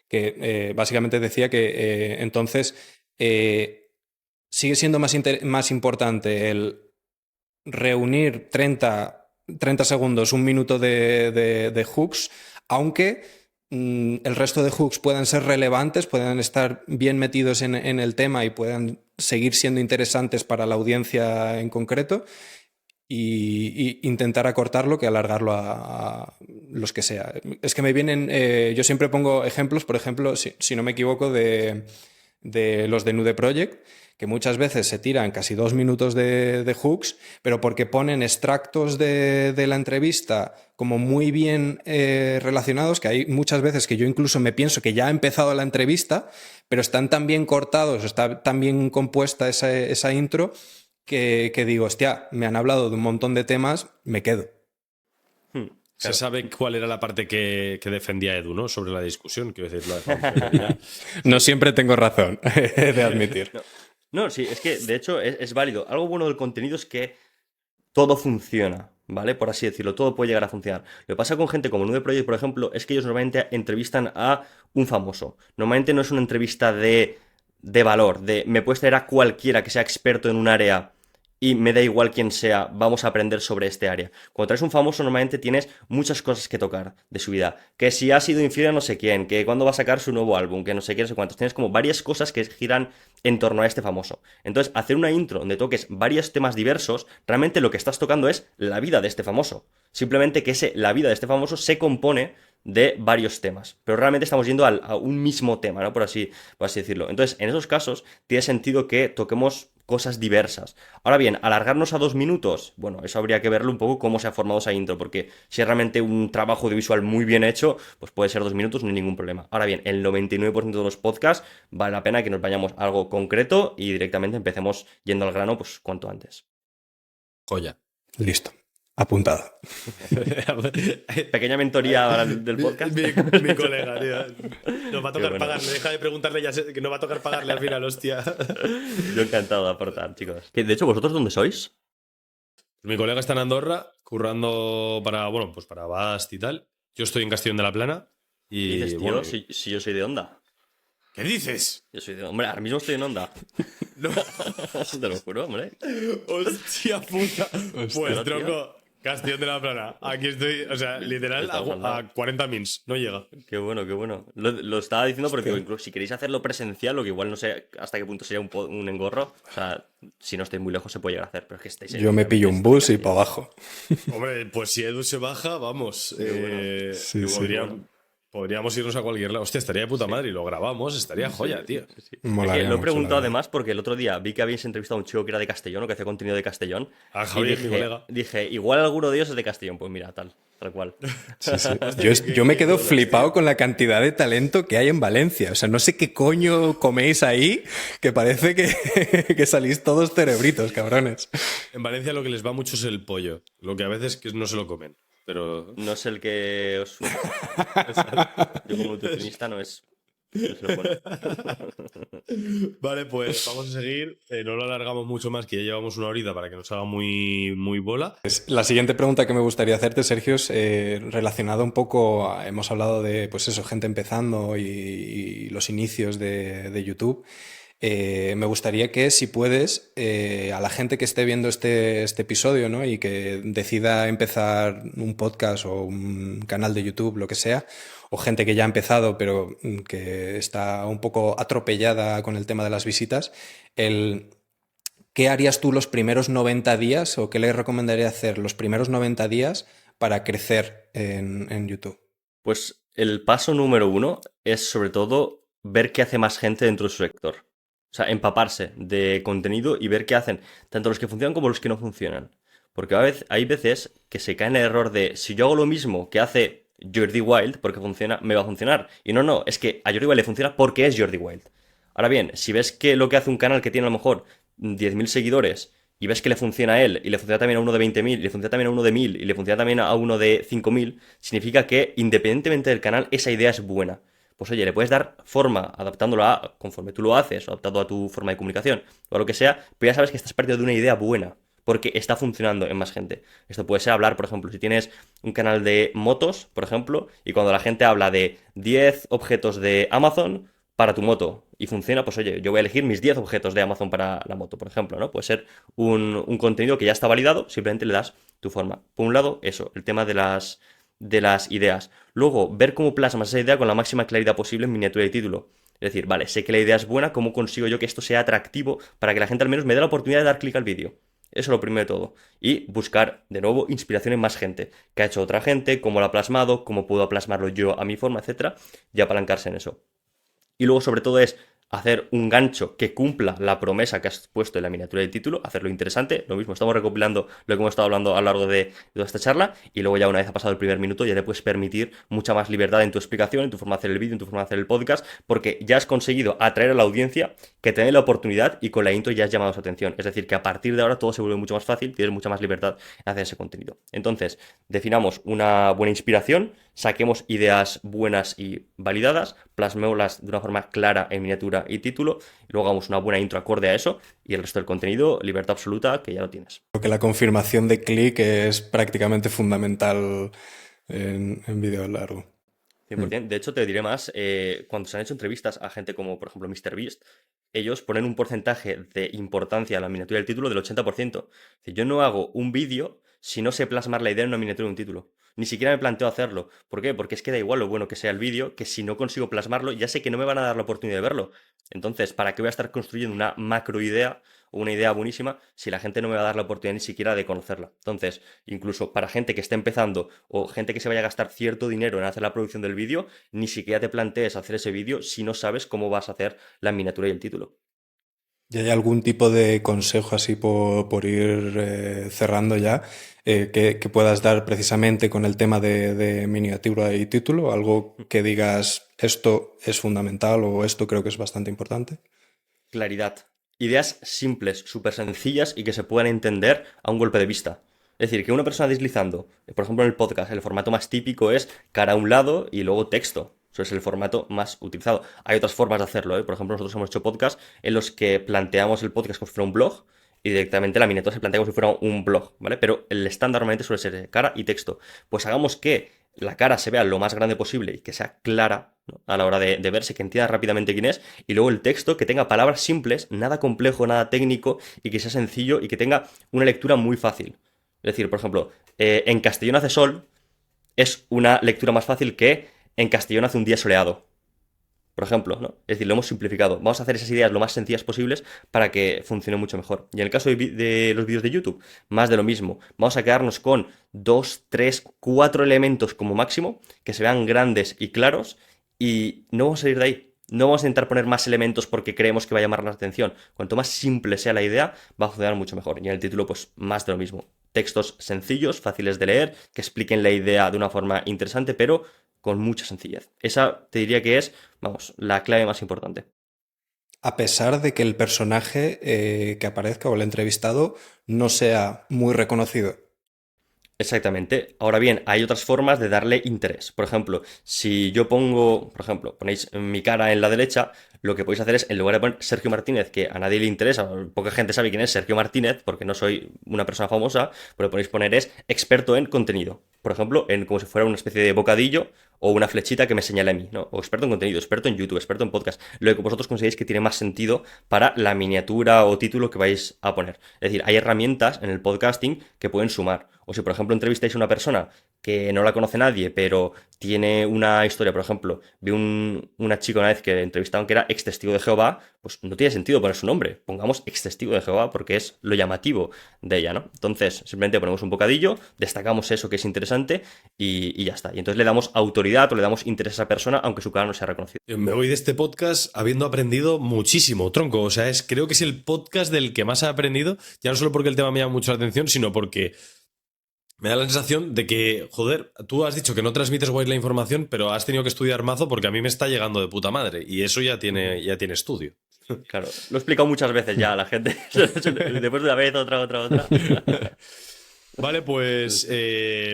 Que básicamente decía que entonces sigue siendo más importante el reunir 30 segundos, un minuto de hooks, aunque el resto de hooks puedan ser relevantes, puedan estar bien metidos en el tema y puedan seguir siendo interesantes para la audiencia en concreto, y intentar acortarlo que alargarlo a los que sea. Es que me vienen, yo siempre pongo ejemplos, por ejemplo, si no me equivoco, de los de Nude Project, que muchas veces se tiran casi 2 minutos de hooks, pero porque ponen extractos de la entrevista como muy bien relacionados, que hay muchas veces que yo incluso me pienso que ya ha empezado la entrevista, pero están tan bien cortados, está tan bien compuesta esa intro, que digo, hostia, me han hablado de un montón de temas, me quedo. Claro. Se sabe cuál era la parte que defendía Edu, ¿no? Sobre la discusión, quiero decir, lo dejamos. No siempre tengo razón, he de admitir. No, sí, es que de hecho es válido. Algo bueno del contenido es que todo funciona, ¿vale? Por así decirlo, todo puede llegar a funcionar. Lo que pasa con gente como Nude Project, por ejemplo, es que ellos normalmente entrevistan a un famoso. Normalmente no es una entrevista de valor, de me puedes traer a cualquiera que sea experto en un área y me da igual quién sea, vamos a aprender sobre este área. Cuando traes un famoso, normalmente tienes muchas cosas que tocar de su vida. Que si ha sido infiel a no sé quién, que cuándo va a sacar su nuevo álbum, que no sé qué, no sé cuántos. Tienes como varias cosas que giran en torno a este famoso. Entonces, hacer una intro donde toques varios temas diversos, realmente lo que estás tocando es la vida de este famoso. Simplemente que la vida de este famoso se compone de varios temas, pero realmente estamos yendo a un mismo tema, ¿no? Por así decirlo. Entonces, en esos casos, tiene sentido que toquemos cosas diversas. Ahora bien, alargarnos a 2 minutos, bueno, eso habría que verlo un poco cómo se ha formado esa intro, porque si es realmente un trabajo audiovisual muy bien hecho, pues puede ser 2 minutos, no hay ningún problema. Ahora bien, el 99% de los podcasts vale la pena que nos vayamos a algo concreto y directamente empecemos yendo al grano, pues cuanto antes. Joya. Listo. Apuntado. Pequeña mentoría del podcast. Mi colega, tío. Nos va a tocar bueno. pagarle. Deja de preguntarle ya que nos va a tocar pagarle al final, hostia. Yo encantado de aportar, chicos. De hecho, ¿vosotros dónde sois? Mi colega está en Andorra, currando para Bast y tal. Yo estoy en Castellón de la Plana. Y dices, tío, bueno, si yo soy de Onda. ¿Qué dices? Yo soy de... Hombre, ahora mismo estoy en Onda. No. Te lo juro, hombre. Hostia puta. Pues, tío. tronco, Castellón de la Plana. Aquí estoy, o sea, literal, a 40 mins. No llega. Qué bueno, qué bueno. Lo estaba diciendo porque incluso si queréis hacerlo presencial, lo que igual no sé hasta qué punto sería un engorro, o sea, si no estáis muy lejos se puede llegar a hacer, pero es que estáis... Yo me pillo un bus y para abajo. Hombre, pues si Edu se baja, vamos. Sí, podría, bueno. Podríamos irnos a cualquier lado. Hostia, estaría de puta madre y lo grabamos, estaría joya, tío. Sí. Es Molaría que lo he mucho, preguntado la verdad. además porque el otro día vi que habéis entrevistado a un chico que era de Castellón o que hacía contenido de Castellón. A Y Javier, mi colega. dije, igual alguno de ellos es de Castellón. Pues mira, tal cual. Sí, sí. Hostia, Yo me qué quedo bolas, flipado tío. con la cantidad de talento que hay en Valencia. O sea, no sé qué coño coméis ahí, que parece que salís todos cerebritos, cabrones. En Valencia lo que les va mucho es el pollo. Lo que a veces que no se lo comen. Pero. No es el que os suena. Yo como nutricionista no es. No se lo pone. Vale, pues vamos a seguir. No lo alargamos mucho más, que ya llevamos una horita para que nos haga muy, muy bola. La siguiente pregunta que me gustaría hacerte, Sergio, es relacionada un poco, hemos hablado de, pues eso, gente empezando y los inicios de YouTube. Me gustaría que, si puedes, a la gente que esté viendo este episodio, ¿no? Y que decida empezar un podcast o un canal de YouTube, lo que sea, o gente que ya ha empezado pero que está un poco atropellada con el tema de las visitas, ¿qué harías tú los primeros 90 días o qué le recomendaría hacer los primeros 90 días para crecer en YouTube? Pues el paso número 1 es sobre todo ver qué hace más gente dentro de su sector. O sea, empaparse de contenido y ver qué hacen, tanto los que funcionan como los que no funcionan. Porque hay veces que se cae en el error de, si yo hago lo mismo que hace Jordi Wild, porque funciona, me va a funcionar. Y no, es que a Jordi Wild le funciona porque es Jordi Wild. Ahora bien, si ves que lo que hace un canal que tiene a lo mejor 10.000 seguidores y ves que le funciona a él y le funciona también a uno de 20.000 y le funciona también a uno de 1.000 y le funciona también a uno de 5.000, significa que independientemente del canal, esa idea es buena. Pues oye, le puedes dar forma adaptándola conforme tú lo haces, o adaptado a tu forma de comunicación, o a lo que sea, pero ya sabes que estás partiendo de una idea buena, porque está funcionando en más gente. Esto puede ser hablar, por ejemplo, si tienes un canal de motos, por ejemplo, y cuando la gente habla de 10 objetos de Amazon para tu moto y funciona, pues oye, yo voy a elegir mis 10 objetos de Amazon para la moto, por ejemplo, ¿no? Puede ser un contenido que ya está validado, simplemente le das tu forma. Por un lado, eso, el tema de las ideas. Luego, ver cómo plasmas esa idea con la máxima claridad posible en miniatura y título. Es decir, vale, sé que la idea es buena, ¿cómo consigo yo que esto sea atractivo para que la gente al menos me dé la oportunidad de dar clic al vídeo? Eso es lo primero de todo. Y buscar, de nuevo, inspiración en más gente. ¿Qué ha hecho otra gente? ¿Cómo lo ha plasmado? ¿Cómo puedo plasmarlo yo a mi forma? Etcétera. Y apalancarse en eso. Y luego, sobre todo, es hacer un gancho que cumpla la promesa que has puesto en la miniatura del título, hacerlo interesante. Lo mismo, estamos recopilando lo que hemos estado hablando a lo largo de toda esta charla y luego ya una vez ha pasado el primer minuto ya te puedes permitir mucha más libertad en tu explicación, en tu forma de hacer el vídeo, en tu forma de hacer el podcast, porque ya has conseguido atraer a la audiencia que te dé la oportunidad y con la intro ya has llamado su atención. Es decir, que a partir de ahora todo se vuelve mucho más fácil, tienes mucha más libertad en hacer ese contenido. Entonces, definamos una buena inspiración, saquemos ideas buenas y validadas, plasmémoslas de una forma clara en miniatura y título, y luego hagamos una buena intro acorde a eso, y el resto del contenido, libertad absoluta, que ya lo tienes. Creo que la confirmación de clic es prácticamente fundamental en vídeo largo. 100%. De hecho, te diré más, cuando se han hecho entrevistas a gente como, por ejemplo, MrBeast, ellos ponen un porcentaje de importancia a la miniatura del título del 80%. Es decir, yo no hago un vídeo si no sé plasmar la idea en una miniatura de un título. Ni siquiera me planteo hacerlo. ¿Por qué? Porque es que da igual lo bueno que sea el vídeo, que si no consigo plasmarlo, ya sé que no me van a dar la oportunidad de verlo. Entonces, ¿para qué voy a estar construyendo una macro idea o una idea buenísima si la gente no me va a dar la oportunidad ni siquiera de conocerla? Entonces, incluso para gente que esté empezando o gente que se vaya a gastar cierto dinero en hacer la producción del vídeo, ni siquiera te plantees hacer ese vídeo si no sabes cómo vas a hacer la miniatura y el título. ¿Y hay algún tipo de consejo así por ir cerrando ya que puedas dar precisamente con el tema de miniatura y título? ¿Algo que digas esto es fundamental o esto creo que es bastante importante? Claridad. Ideas simples, súper sencillas y que se puedan entender a un golpe de vista. Es decir, que una persona deslizando, por ejemplo en el podcast, el formato más típico es cara a un lado y luego texto. Eso es el formato más utilizado. Hay otras formas de hacerlo, ¿eh? Por ejemplo, nosotros hemos hecho podcasts en los que planteamos el podcast como si fuera un blog y directamente la miniatura se plantea como si fuera un blog, ¿vale? Pero el estándar normalmente suele ser cara y texto. Pues hagamos que la cara se vea lo más grande posible y que sea clara, ¿no? A la hora de verse, que entienda rápidamente quién es, y luego el texto que tenga palabras simples, nada complejo, nada técnico, y que sea sencillo y que tenga una lectura muy fácil. Es decir, por ejemplo, en Castellón hace sol es una lectura más fácil que en Castellón hace un día soleado. por ejemplo, ¿no? Es decir, lo hemos simplificado. Vamos a hacer esas ideas lo más sencillas posibles para que funcione mucho mejor. Y en el caso de los vídeos de YouTube, más de lo mismo. Vamos a quedarnos con 2, 3, 4 elementos como máximo, que se vean grandes y claros, y no vamos a salir de ahí. No vamos a intentar poner más elementos porque creemos que va a llamar la atención. Cuanto más simple sea la idea, va a funcionar mucho mejor. Y en el título, pues más de lo mismo. Textos sencillos, fáciles de leer, que expliquen la idea de una forma interesante, pero con mucha sencillez. Esa te diría que es, vamos, la clave más importante. A pesar de que el personaje que aparezca o el entrevistado no sea muy reconocido. Exactamente. Ahora bien, hay otras formas de darle interés. Por ejemplo, si yo pongo, por ejemplo, ponéis mi cara en la derecha, lo que podéis hacer es, en lugar de poner Sergio Martínez, que a nadie le interesa, poca gente sabe quién es Sergio Martínez, porque no soy una persona famosa, lo que podéis poner es experto en contenido. Por ejemplo, en como si fuera una especie de bocadillo o una flechita que me señale a mí, ¿no? O experto en contenido, experto en YouTube, experto en podcast. Lo que vosotros consideréis que tiene más sentido para la miniatura o título que vais a poner. Es decir, hay herramientas en el podcasting que pueden sumar. O si, por ejemplo, entrevistáis a una persona que no la conoce nadie, pero tiene una historia, por ejemplo, vi una chica una vez que entrevistaban que era ex testigo de Jehová, pues no tiene sentido poner su nombre. Pongamos ex testigo de Jehová porque es lo llamativo de ella, ¿no? Entonces, simplemente ponemos un bocadillo, destacamos eso que es interesante y ya está. Y entonces le damos autoridad o le damos interés a esa persona, aunque su cara no sea reconocido. Me voy de este podcast habiendo aprendido muchísimo, tronco. O sea, creo que es el podcast del que más he aprendido, ya no solo porque el tema me llama mucho la atención, sino porque me da la sensación de que, joder, tú has dicho que no transmites guay la información, pero has tenido que estudiar mazo porque a mí me está llegando de puta madre. Y eso ya tiene estudio. Claro, lo he explicado muchas veces ya a la gente. Después de una vez, otra. Vale, pues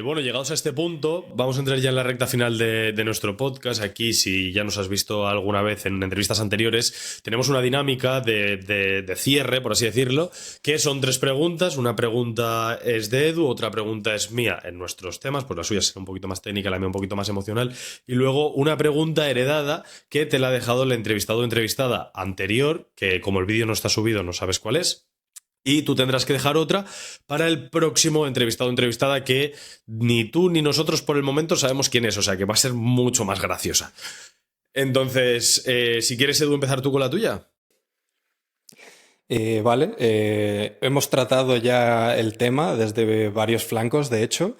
bueno, llegados a este punto, vamos a entrar ya en la recta final de nuestro podcast. Aquí, si ya nos has visto alguna vez en entrevistas anteriores, tenemos una dinámica de cierre, por así decirlo, que son 3 preguntas. Una pregunta es de Edu, otra pregunta es mía en nuestros temas, pues la suya es un poquito más técnica, la mía un poquito más emocional, y luego una pregunta heredada que te la ha dejado el entrevistado o entrevistada anterior, que como el vídeo no está subido no sabes cuál es. Y tú tendrás que dejar otra para el próximo entrevistado o entrevistada que ni tú ni nosotros por el momento sabemos quién es, o sea que va a ser mucho más graciosa. Entonces, si quieres, Edu, empezar tú con la tuya. Vale, hemos tratado ya el tema desde varios flancos, de hecho,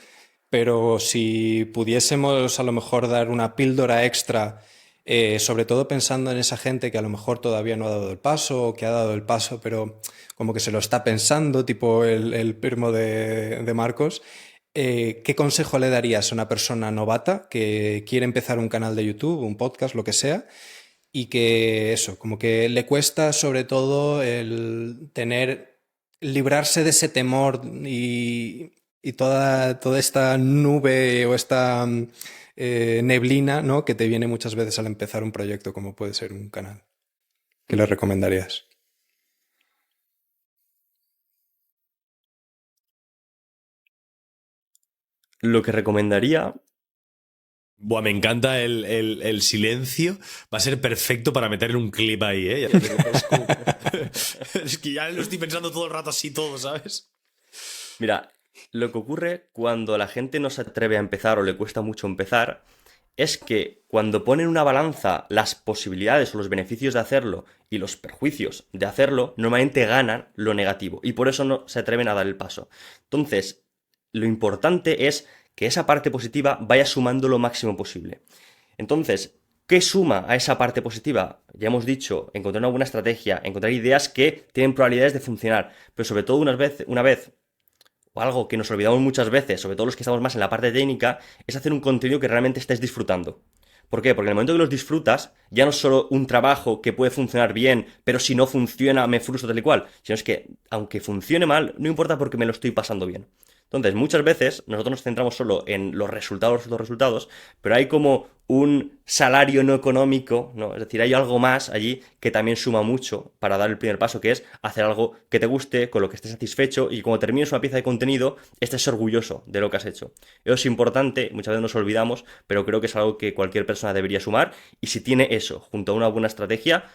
pero si pudiésemos a lo mejor dar una píldora extra, sobre todo pensando en esa gente que a lo mejor todavía no ha dado el paso o que ha dado el paso, pero como que se lo está pensando, tipo el primo de Marcos, ¿qué consejo le darías a una persona novata que quiere empezar un canal de YouTube, un podcast, lo que sea? Y que eso, como que le cuesta sobre todo el librarse de ese temor y toda esta nube o esta neblina, ¿no? Que te viene muchas veces al empezar un proyecto como puede ser un canal. ¿Qué le recomendarías? Lo que recomendaría. Buah, me encanta el silencio. Va a ser perfecto para meterle un clip ahí, ¿eh? Es que ya lo estoy pensando todo el rato así, todo, ¿sabes? Mira, lo que ocurre cuando la gente no se atreve a empezar o le cuesta mucho empezar es que cuando ponen una balanza las posibilidades o los beneficios de hacerlo y los perjuicios de hacerlo, normalmente ganan lo negativo y por eso no se atreven a dar el paso. Entonces, lo importante es que esa parte positiva vaya sumando lo máximo posible. Entonces, ¿qué suma a esa parte positiva? Ya hemos dicho, encontrar una buena estrategia, encontrar ideas que tienen probabilidades de funcionar, pero sobre todo una vez o algo que nos olvidamos muchas veces, sobre todo los que estamos más en la parte técnica, es hacer un contenido que realmente estés disfrutando. ¿Por qué? Porque en el momento que los disfrutas, ya no es solo un trabajo que puede funcionar bien, pero si no funciona me frustro tal y cual, sino es que, aunque funcione mal, no importa porque me lo estoy pasando bien. Entonces, muchas veces nosotros nos centramos solo en los resultados, pero hay como un salario no económico, ¿no? Es decir, hay algo más allí que también suma mucho para dar el primer paso, que es hacer algo que te guste, con lo que estés satisfecho y cuando termines una pieza de contenido, estés orgulloso de lo que has hecho. Eso es importante, muchas veces nos olvidamos, pero creo que es algo que cualquier persona debería sumar y si tiene eso junto a una buena estrategia,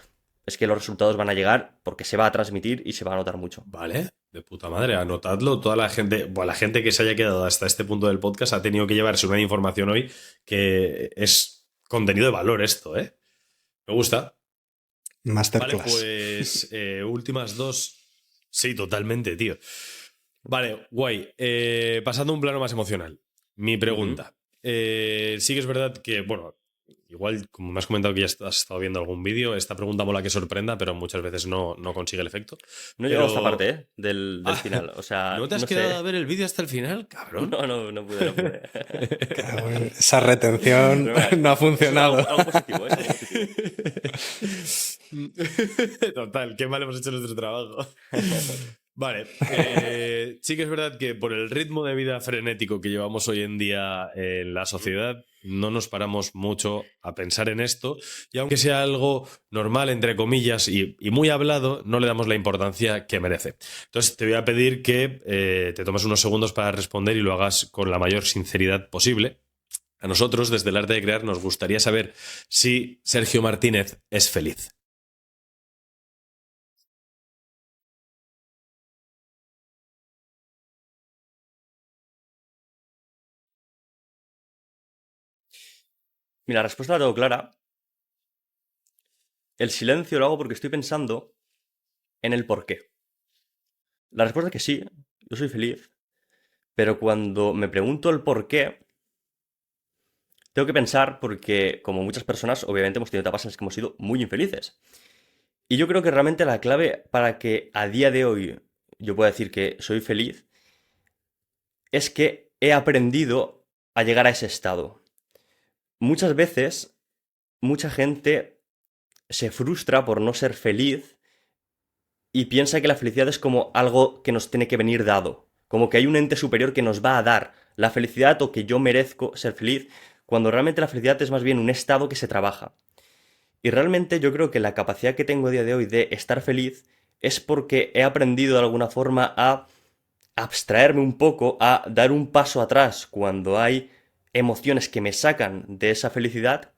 es que los resultados van a llegar porque se va a transmitir y se va a notar mucho. Vale, de puta madre, anotadlo. Toda la gente, bueno, la gente que se haya quedado hasta este punto del podcast ha tenido que llevarse una información hoy que es contenido de valor esto, ¿eh? Me gusta. Vale, Masterclass. pues últimas dos. Sí, totalmente, tío. Vale, guay. Pasando a un plano más emocional. Mi Ujú. pregunta. Sí que es verdad que, bueno, igual, como me has comentado que ya has estado viendo algún vídeo, esta pregunta mola que sorprenda, pero muchas veces no consigue el efecto. No he llegado a esta parte, Pero. ¿eh? Del Ah, final. O sea, ¿no te has no quedado a sé. ver el vídeo hasta el final, cabrón? No, no, no pude, no pude. Cago en- Esa retención Pero mira, no ha eso es funcionado. algo positivo, ¿eh? Es algo positivo. Total, qué mal hemos hecho nuestro trabajo. Vale, sí que es verdad que por el ritmo de vida frenético que llevamos hoy en día en la sociedad, no nos paramos mucho a pensar en esto y aunque sea algo normal, entre comillas, y muy hablado, no le damos la importancia que merece. Entonces te voy a pedir que te tomes unos segundos para responder y lo hagas con la mayor sinceridad posible. A nosotros, desde el arte de crear, nos gustaría saber si Sergio Martínez es feliz. Mira, la respuesta la tengo clara. El silencio lo hago porque estoy pensando en el por qué. La respuesta es que sí, yo soy feliz, pero cuando me pregunto el por qué, tengo que pensar porque, como muchas personas, obviamente hemos tenido etapas en las que hemos sido muy infelices. Y yo creo que realmente la clave para que a día de hoy yo pueda decir que soy feliz es que he aprendido a llegar a ese estado. Muchas veces, mucha gente se frustra por no ser feliz y piensa que la felicidad es como algo que nos tiene que venir dado, como que hay un ente superior que nos va a dar la felicidad o que yo merezco ser feliz, cuando realmente la felicidad es más bien un estado que se trabaja. Y realmente yo creo que la capacidad que tengo a día de hoy de estar feliz es porque he aprendido de alguna forma a abstraerme un poco, a dar un paso atrás cuando hay emociones que me sacan de esa felicidad.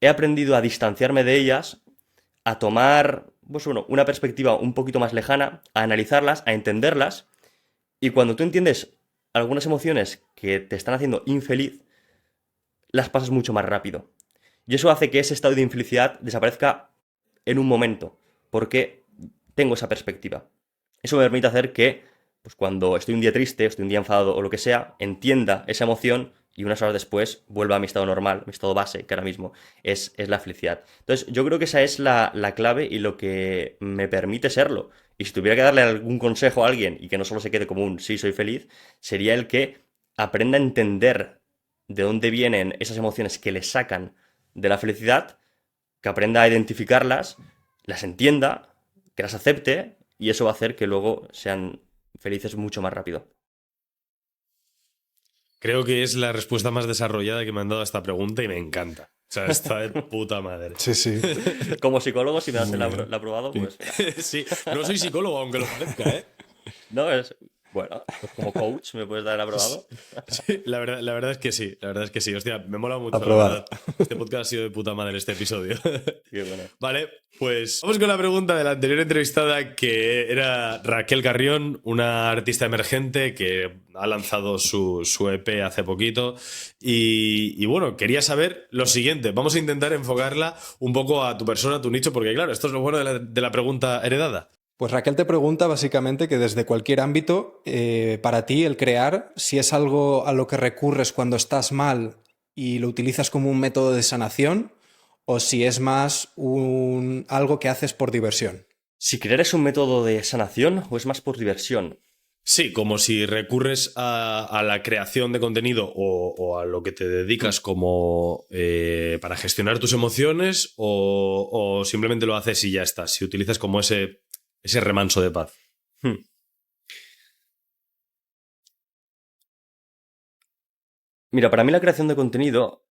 He aprendido a distanciarme de ellas, a tomar, pues bueno, una perspectiva un poquito más lejana, a analizarlas, a entenderlas, y cuando tú entiendes algunas emociones que te están haciendo infeliz, las pasas mucho más rápido. Y eso hace que ese estado de infelicidad desaparezca en un momento, porque tengo esa perspectiva. Eso me permite hacer que, pues cuando estoy un día triste, estoy un día enfadado o lo que sea, entienda esa emoción y unas horas después vuelva a mi estado normal, mi estado base, que ahora mismo es la felicidad. Entonces, yo creo que esa es la clave y lo que me permite serlo. Y si tuviera que darle algún consejo a alguien y que no solo se quede como un sí, soy feliz, sería el que aprenda a entender de dónde vienen esas emociones que le sacan de la felicidad, que aprenda a identificarlas, las entienda, que las acepte, y eso va a hacer que luego sean felices mucho más rápido. Creo que es la respuesta más desarrollada que me han dado a esta pregunta y me encanta. O sea, está de puta madre. Sí, sí. Como psicólogo, si me das Muy bien. el aprobado, pues mira. Sí, no soy psicólogo, aunque lo parezca, ¿eh? No, es. Bueno, pues como coach me puedes dar el aprobado. Sí, la verdad es que sí, la verdad es que sí. Hostia, me mola mucho, la Aprobado. verdad. Este podcast ha sido de puta madre este episodio. Qué bueno. Vale, pues vamos con la pregunta de la anterior entrevistada, que era Raquel Carrión, una artista emergente que ha lanzado su EP hace poquito. Y bueno, quería saber lo siguiente. Vamos a intentar enfocarla un poco a tu persona, a tu nicho, porque claro, esto es lo bueno de la pregunta heredada. Pues Raquel te pregunta básicamente que desde cualquier ámbito, para ti el crear, si es algo a lo que recurres cuando estás mal y lo utilizas como un método de sanación, o si es más algo que haces por diversión. Si creer es un método de sanación o es más por diversión. Sí, como si recurres a la creación de contenido o a lo que te dedicas como para gestionar tus emociones o simplemente lo haces y ya está. Si utilizas como ese remanso de paz. Hmm. Mira, para mí la creación de contenido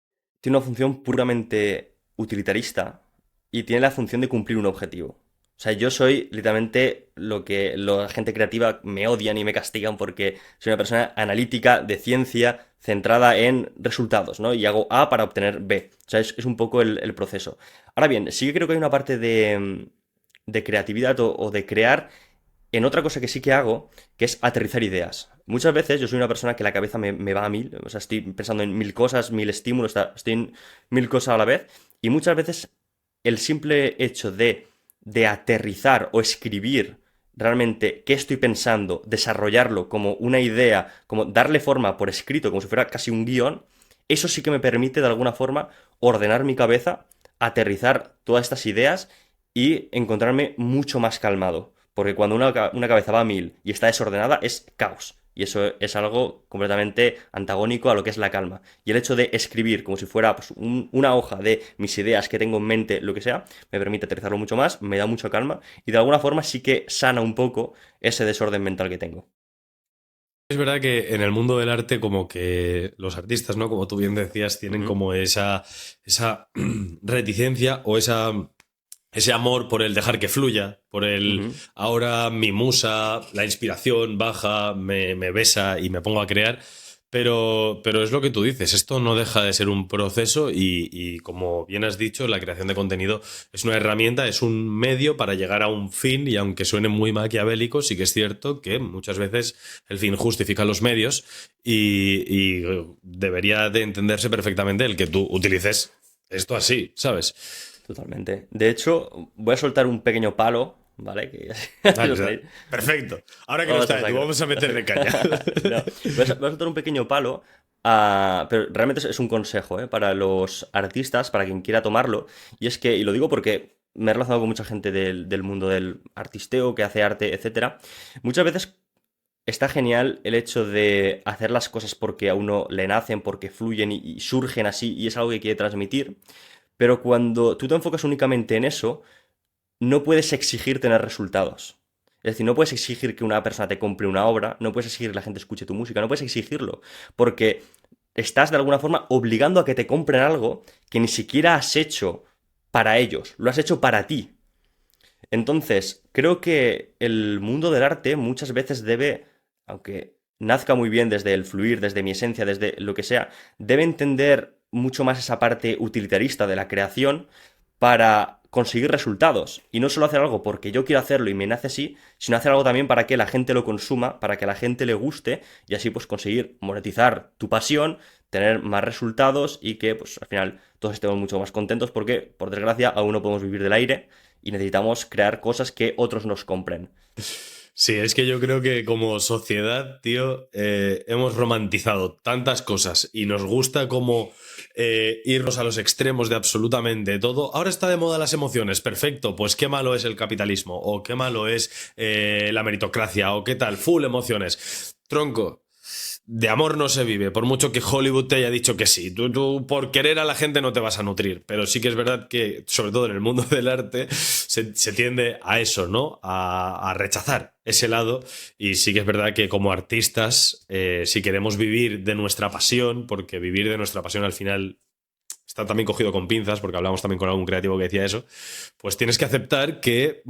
tiene una función puramente utilitarista y tiene la función de cumplir un objetivo. O sea, yo soy literalmente lo que la gente creativa me odian y me castigan porque soy una persona analítica de ciencia centrada en resultados, ¿no? Y hago A para obtener B. O sea, es un poco el proceso. Ahora bien, sí que creo que hay una parte de creatividad o de crear en otra cosa que sí que hago, que es aterrizar ideas. Muchas veces yo soy una persona que la cabeza me va a mil, o sea, estoy pensando en mil cosas, mil estímulos, estoy en mil cosas a la vez, y muchas veces el simple hecho de aterrizar o escribir realmente qué estoy pensando, desarrollarlo como una idea, como darle forma por escrito, como si fuera casi un guión, eso sí que me permite de alguna forma ordenar mi cabeza, aterrizar todas estas ideas y encontrarme mucho más calmado. Porque cuando una cabeza va a mil y está desordenada es caos. Y eso es algo completamente antagónico a lo que es la calma. Y el hecho de escribir como si fuera pues, una hoja de mis ideas que tengo en mente, lo que sea, me permite aterrizarlo mucho más, me da mucha calma y de alguna forma sí que sana un poco ese desorden mental que tengo. Es verdad que en el mundo del arte, como que los artistas, ¿no? Como tú bien decías, tienen Ujú, como esa reticencia o ese amor por el dejar que fluya, por el ujú. ahora mi musa, la inspiración baja, me besa y me pongo a crear. Pero es lo que tú dices, esto no deja de ser un proceso y como bien has dicho, la creación de contenido es una herramienta, es un medio para llegar a un fin y aunque suene muy maquiavélico, sí que es cierto que muchas veces el fin justifica los medios y debería de entenderse perfectamente el que tú utilices esto así, ¿sabes? Totalmente. De hecho, voy a soltar un pequeño palo, ¿vale? Que ya Vale, sabéis. perfecto. Ahora que no Vamos está a Edu, sacar. vamos a meterle caña. No, voy a soltar un pequeño palo, pero realmente es un consejo, ¿eh? Para los artistas, para quien quiera tomarlo. Y es que, y lo digo porque me he relacionado con mucha gente del mundo del artisteo, que hace arte, etcétera. Muchas veces está genial el hecho de hacer las cosas porque a uno le nacen, porque fluyen y surgen así, y es algo que quiere transmitir. Pero cuando tú te enfocas únicamente en eso, no puedes exigir tener resultados. Es decir, no puedes exigir que una persona te compre una obra, no puedes exigir que la gente escuche tu música, no puedes exigirlo, porque estás de alguna forma obligando a que te compren algo que ni siquiera has hecho para ellos, lo has hecho para ti. Entonces, creo que el mundo del arte muchas veces debe, aunque nazca muy bien desde el fluir, desde mi esencia, desde lo que sea, debe entender mucho más esa parte utilitarista de la creación para conseguir resultados. Y no solo hacer algo porque yo quiero hacerlo y me nace así, sino hacer algo también para que la gente lo consuma, para que a la gente le guste y así pues conseguir monetizar tu pasión, tener más resultados y que pues al final todos estemos mucho más contentos porque por desgracia aún no podemos vivir del aire y necesitamos crear cosas que otros nos compren. Sí, es que yo creo que como sociedad, tío, hemos romantizado tantas cosas y nos gusta como irnos a los extremos de absolutamente todo. Ahora está de moda las emociones, perfecto, pues qué malo es el capitalismo o qué malo es la meritocracia o qué tal, full emociones. Tronco. De amor no se vive, por mucho que Hollywood te haya dicho que sí. Tú por querer a la gente no te vas a nutrir, pero sí que es verdad que, sobre todo en el mundo del arte, se tiende a eso, ¿no? A rechazar ese lado. Y sí que es verdad que como artistas, si queremos vivir de nuestra pasión, porque vivir de nuestra pasión al final está también cogido con pinzas, porque hablamos también con algún creativo que decía eso, pues tienes que aceptar que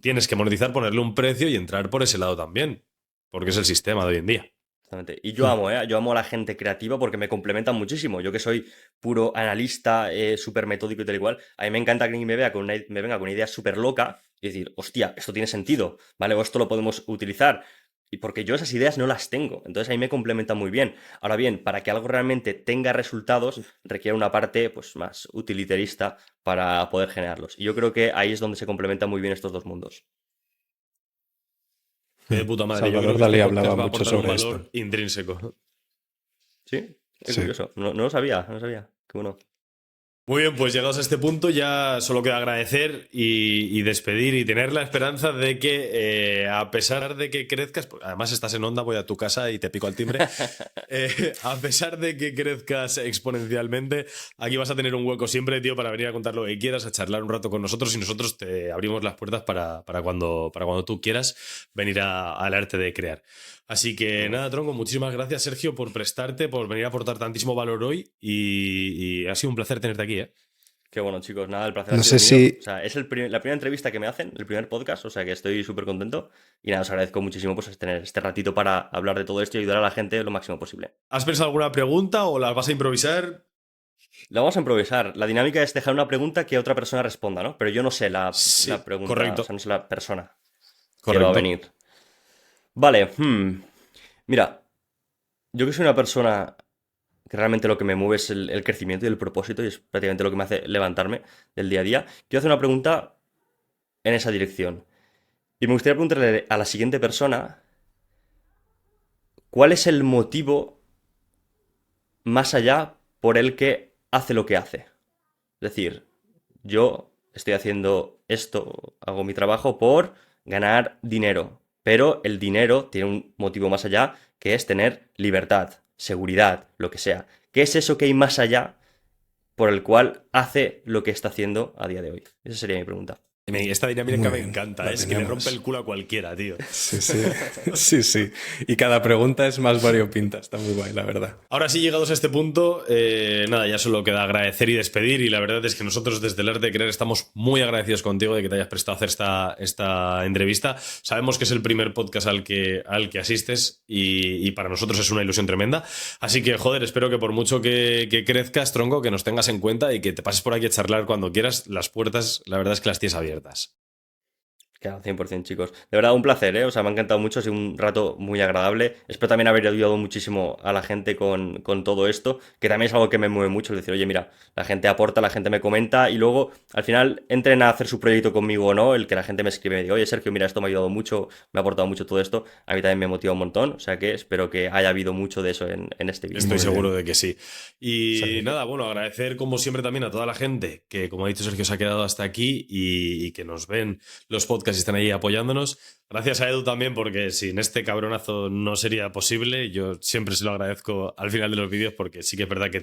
tienes que monetizar, ponerle un precio y entrar por ese lado también, porque es el sistema de hoy en día. Exactamente. Y yo amo, ¿eh? Yo amo a la gente creativa porque me complementan muchísimo. Yo que soy puro analista, súper metódico y tal igual, a mí me encanta que alguien me venga con una idea súper loca y decir, hostia, esto tiene sentido, ¿vale? O esto lo podemos utilizar. Y porque yo esas ideas no las tengo. Entonces ahí me complementan muy bien. Ahora bien, para que algo realmente tenga resultados, requiere una parte pues, más utilitarista para poder generarlos. Y yo creo que ahí es donde se complementan muy bien estos dos mundos. De puta madre, yo creo Salvador que este Dalí hablaba podcast va a mucho aportar un sobre esto. valor intrínseco. ¿Sí? Qué Sí. curioso. No, no lo sabía, no lo sabía. Qué bueno. Muy bien, pues llegados a este punto ya solo queda agradecer y despedir y tener la esperanza de que a pesar de que crezcas, además estás en Onda, voy a tu casa y te pico al timbre, a pesar de que crezcas exponencialmente, aquí vas a tener un hueco siempre, tío, para venir a contar lo que quieras, a charlar un rato con nosotros y nosotros te abrimos las puertas para cuando tú quieras venir al arte de crear. Así que nada, tronco, muchísimas gracias, Sergio, por prestarte, por venir a aportar tantísimo valor hoy y ha sido un placer tenerte aquí, ¿eh? Qué bueno, chicos. Nada, el placer ha No sido sé mío. si O sea, es la primera entrevista que me hacen, el primer podcast, o sea que estoy súper contento. Y nada, os agradezco muchísimo pues, tener este ratito para hablar de todo esto y ayudar a la gente lo máximo posible. ¿Has pensado alguna pregunta o la vas a improvisar? Lo vamos a improvisar. La dinámica es dejar una pregunta que otra persona responda, ¿no? Pero yo no sé la Sí, pregunta, o sea, correcto, no sé la persona que va a correcto. venir. Vale, Mira, yo que soy una persona que realmente lo que me mueve es el crecimiento y el propósito y es prácticamente lo que me hace levantarme del día a día, quiero hacer una pregunta en esa dirección. Y me gustaría preguntarle a la siguiente persona, ¿cuál es el motivo más allá por el que hace lo que hace? Es decir, yo estoy haciendo esto, hago mi trabajo por ganar dinero, pero el dinero tiene un motivo más allá que es tener libertad, seguridad, lo que sea. ¿Qué es eso que hay más allá por el cual hace lo que está haciendo a día de hoy? Esa sería mi pregunta. Esta dinámica Muy me bien, encanta, la es que le tenemos. rompe el culo a cualquiera, tío. Sí, sí. Sí, sí. Y cada pregunta es más variopinta. Está muy guay, la verdad. Ahora sí, llegados a este punto, nada, ya solo queda agradecer y despedir. Y la verdad es que nosotros desde el Arte de Creer estamos muy agradecidos contigo de que te hayas prestado a hacer esta entrevista. Sabemos que es el primer podcast al que asistes y para nosotros es una ilusión tremenda. Así que, joder, espero que por mucho que crezcas, tronco, que nos tengas en cuenta y que te pases por aquí a charlar cuando quieras. Las puertas, la verdad es que las tienes abiertas. Claro, 100%, chicos. De verdad, un placer, ¿eh? O sea, me ha encantado mucho, ha sido un rato muy agradable. Espero también haber ayudado muchísimo a la gente con todo esto, que también es algo que me mueve mucho, el decir, oye, mira, la gente aporta, la gente me comenta y luego, al final, entren a hacer su proyecto conmigo o no, el que la gente me escribe y me diga, oye, Sergio, mira, esto me ha ayudado mucho, me ha aportado mucho todo esto, a mí también me motiva un montón, o sea que espero que haya habido mucho de eso en este vídeo. Estoy Muy seguro bien. de que sí. Y Sí. nada, bueno, agradecer como siempre también a toda la gente que, como ha dicho Sergio, se ha quedado hasta aquí y que nos ven los podcasts y están ahí apoyándonos. Gracias a Edu también, porque sin este cabronazo no sería posible. Yo siempre se lo agradezco al final de los vídeos porque sí que es verdad que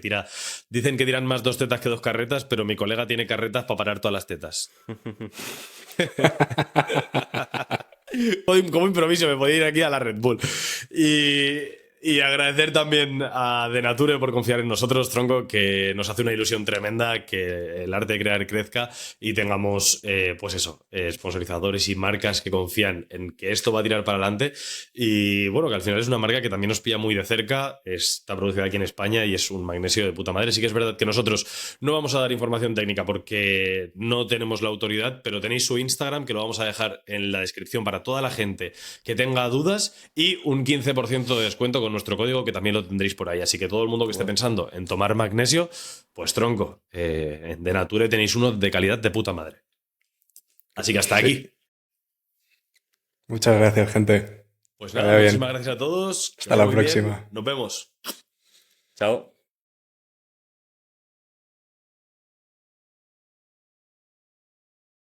dicen que tiran más 2 tetas que 2 carretas, pero mi colega tiene carretas para parar todas las tetas. Como improviso, me podía ir aquí a la Red Bull. Y agradecer también a Denature por confiar en nosotros, tronco, que nos hace una ilusión tremenda que el Arte de Crear crezca y tengamos, pues eso, sponsorizadores y marcas que confían en que esto va a tirar para adelante. Y bueno, que al final es una marca que también nos pilla muy de cerca, está producida aquí en España y es un magnesio de puta madre. Sí que es verdad que nosotros no vamos a dar información técnica porque no tenemos la autoridad, pero tenéis su Instagram, que lo vamos a dejar en la descripción para toda la gente que tenga dudas y un 15% de descuento con nuestro código, que también lo tendréis por ahí. Así que todo el mundo que esté pensando en tomar magnesio, pues tronco, de Nature tenéis uno de calidad de puta madre. Así que hasta aquí. Muchas gracias, gente. Pues Que nada, vaya muchísimas bien. gracias a todos. Que Hasta vaya la muy bien. próxima. Nos vemos. Chao.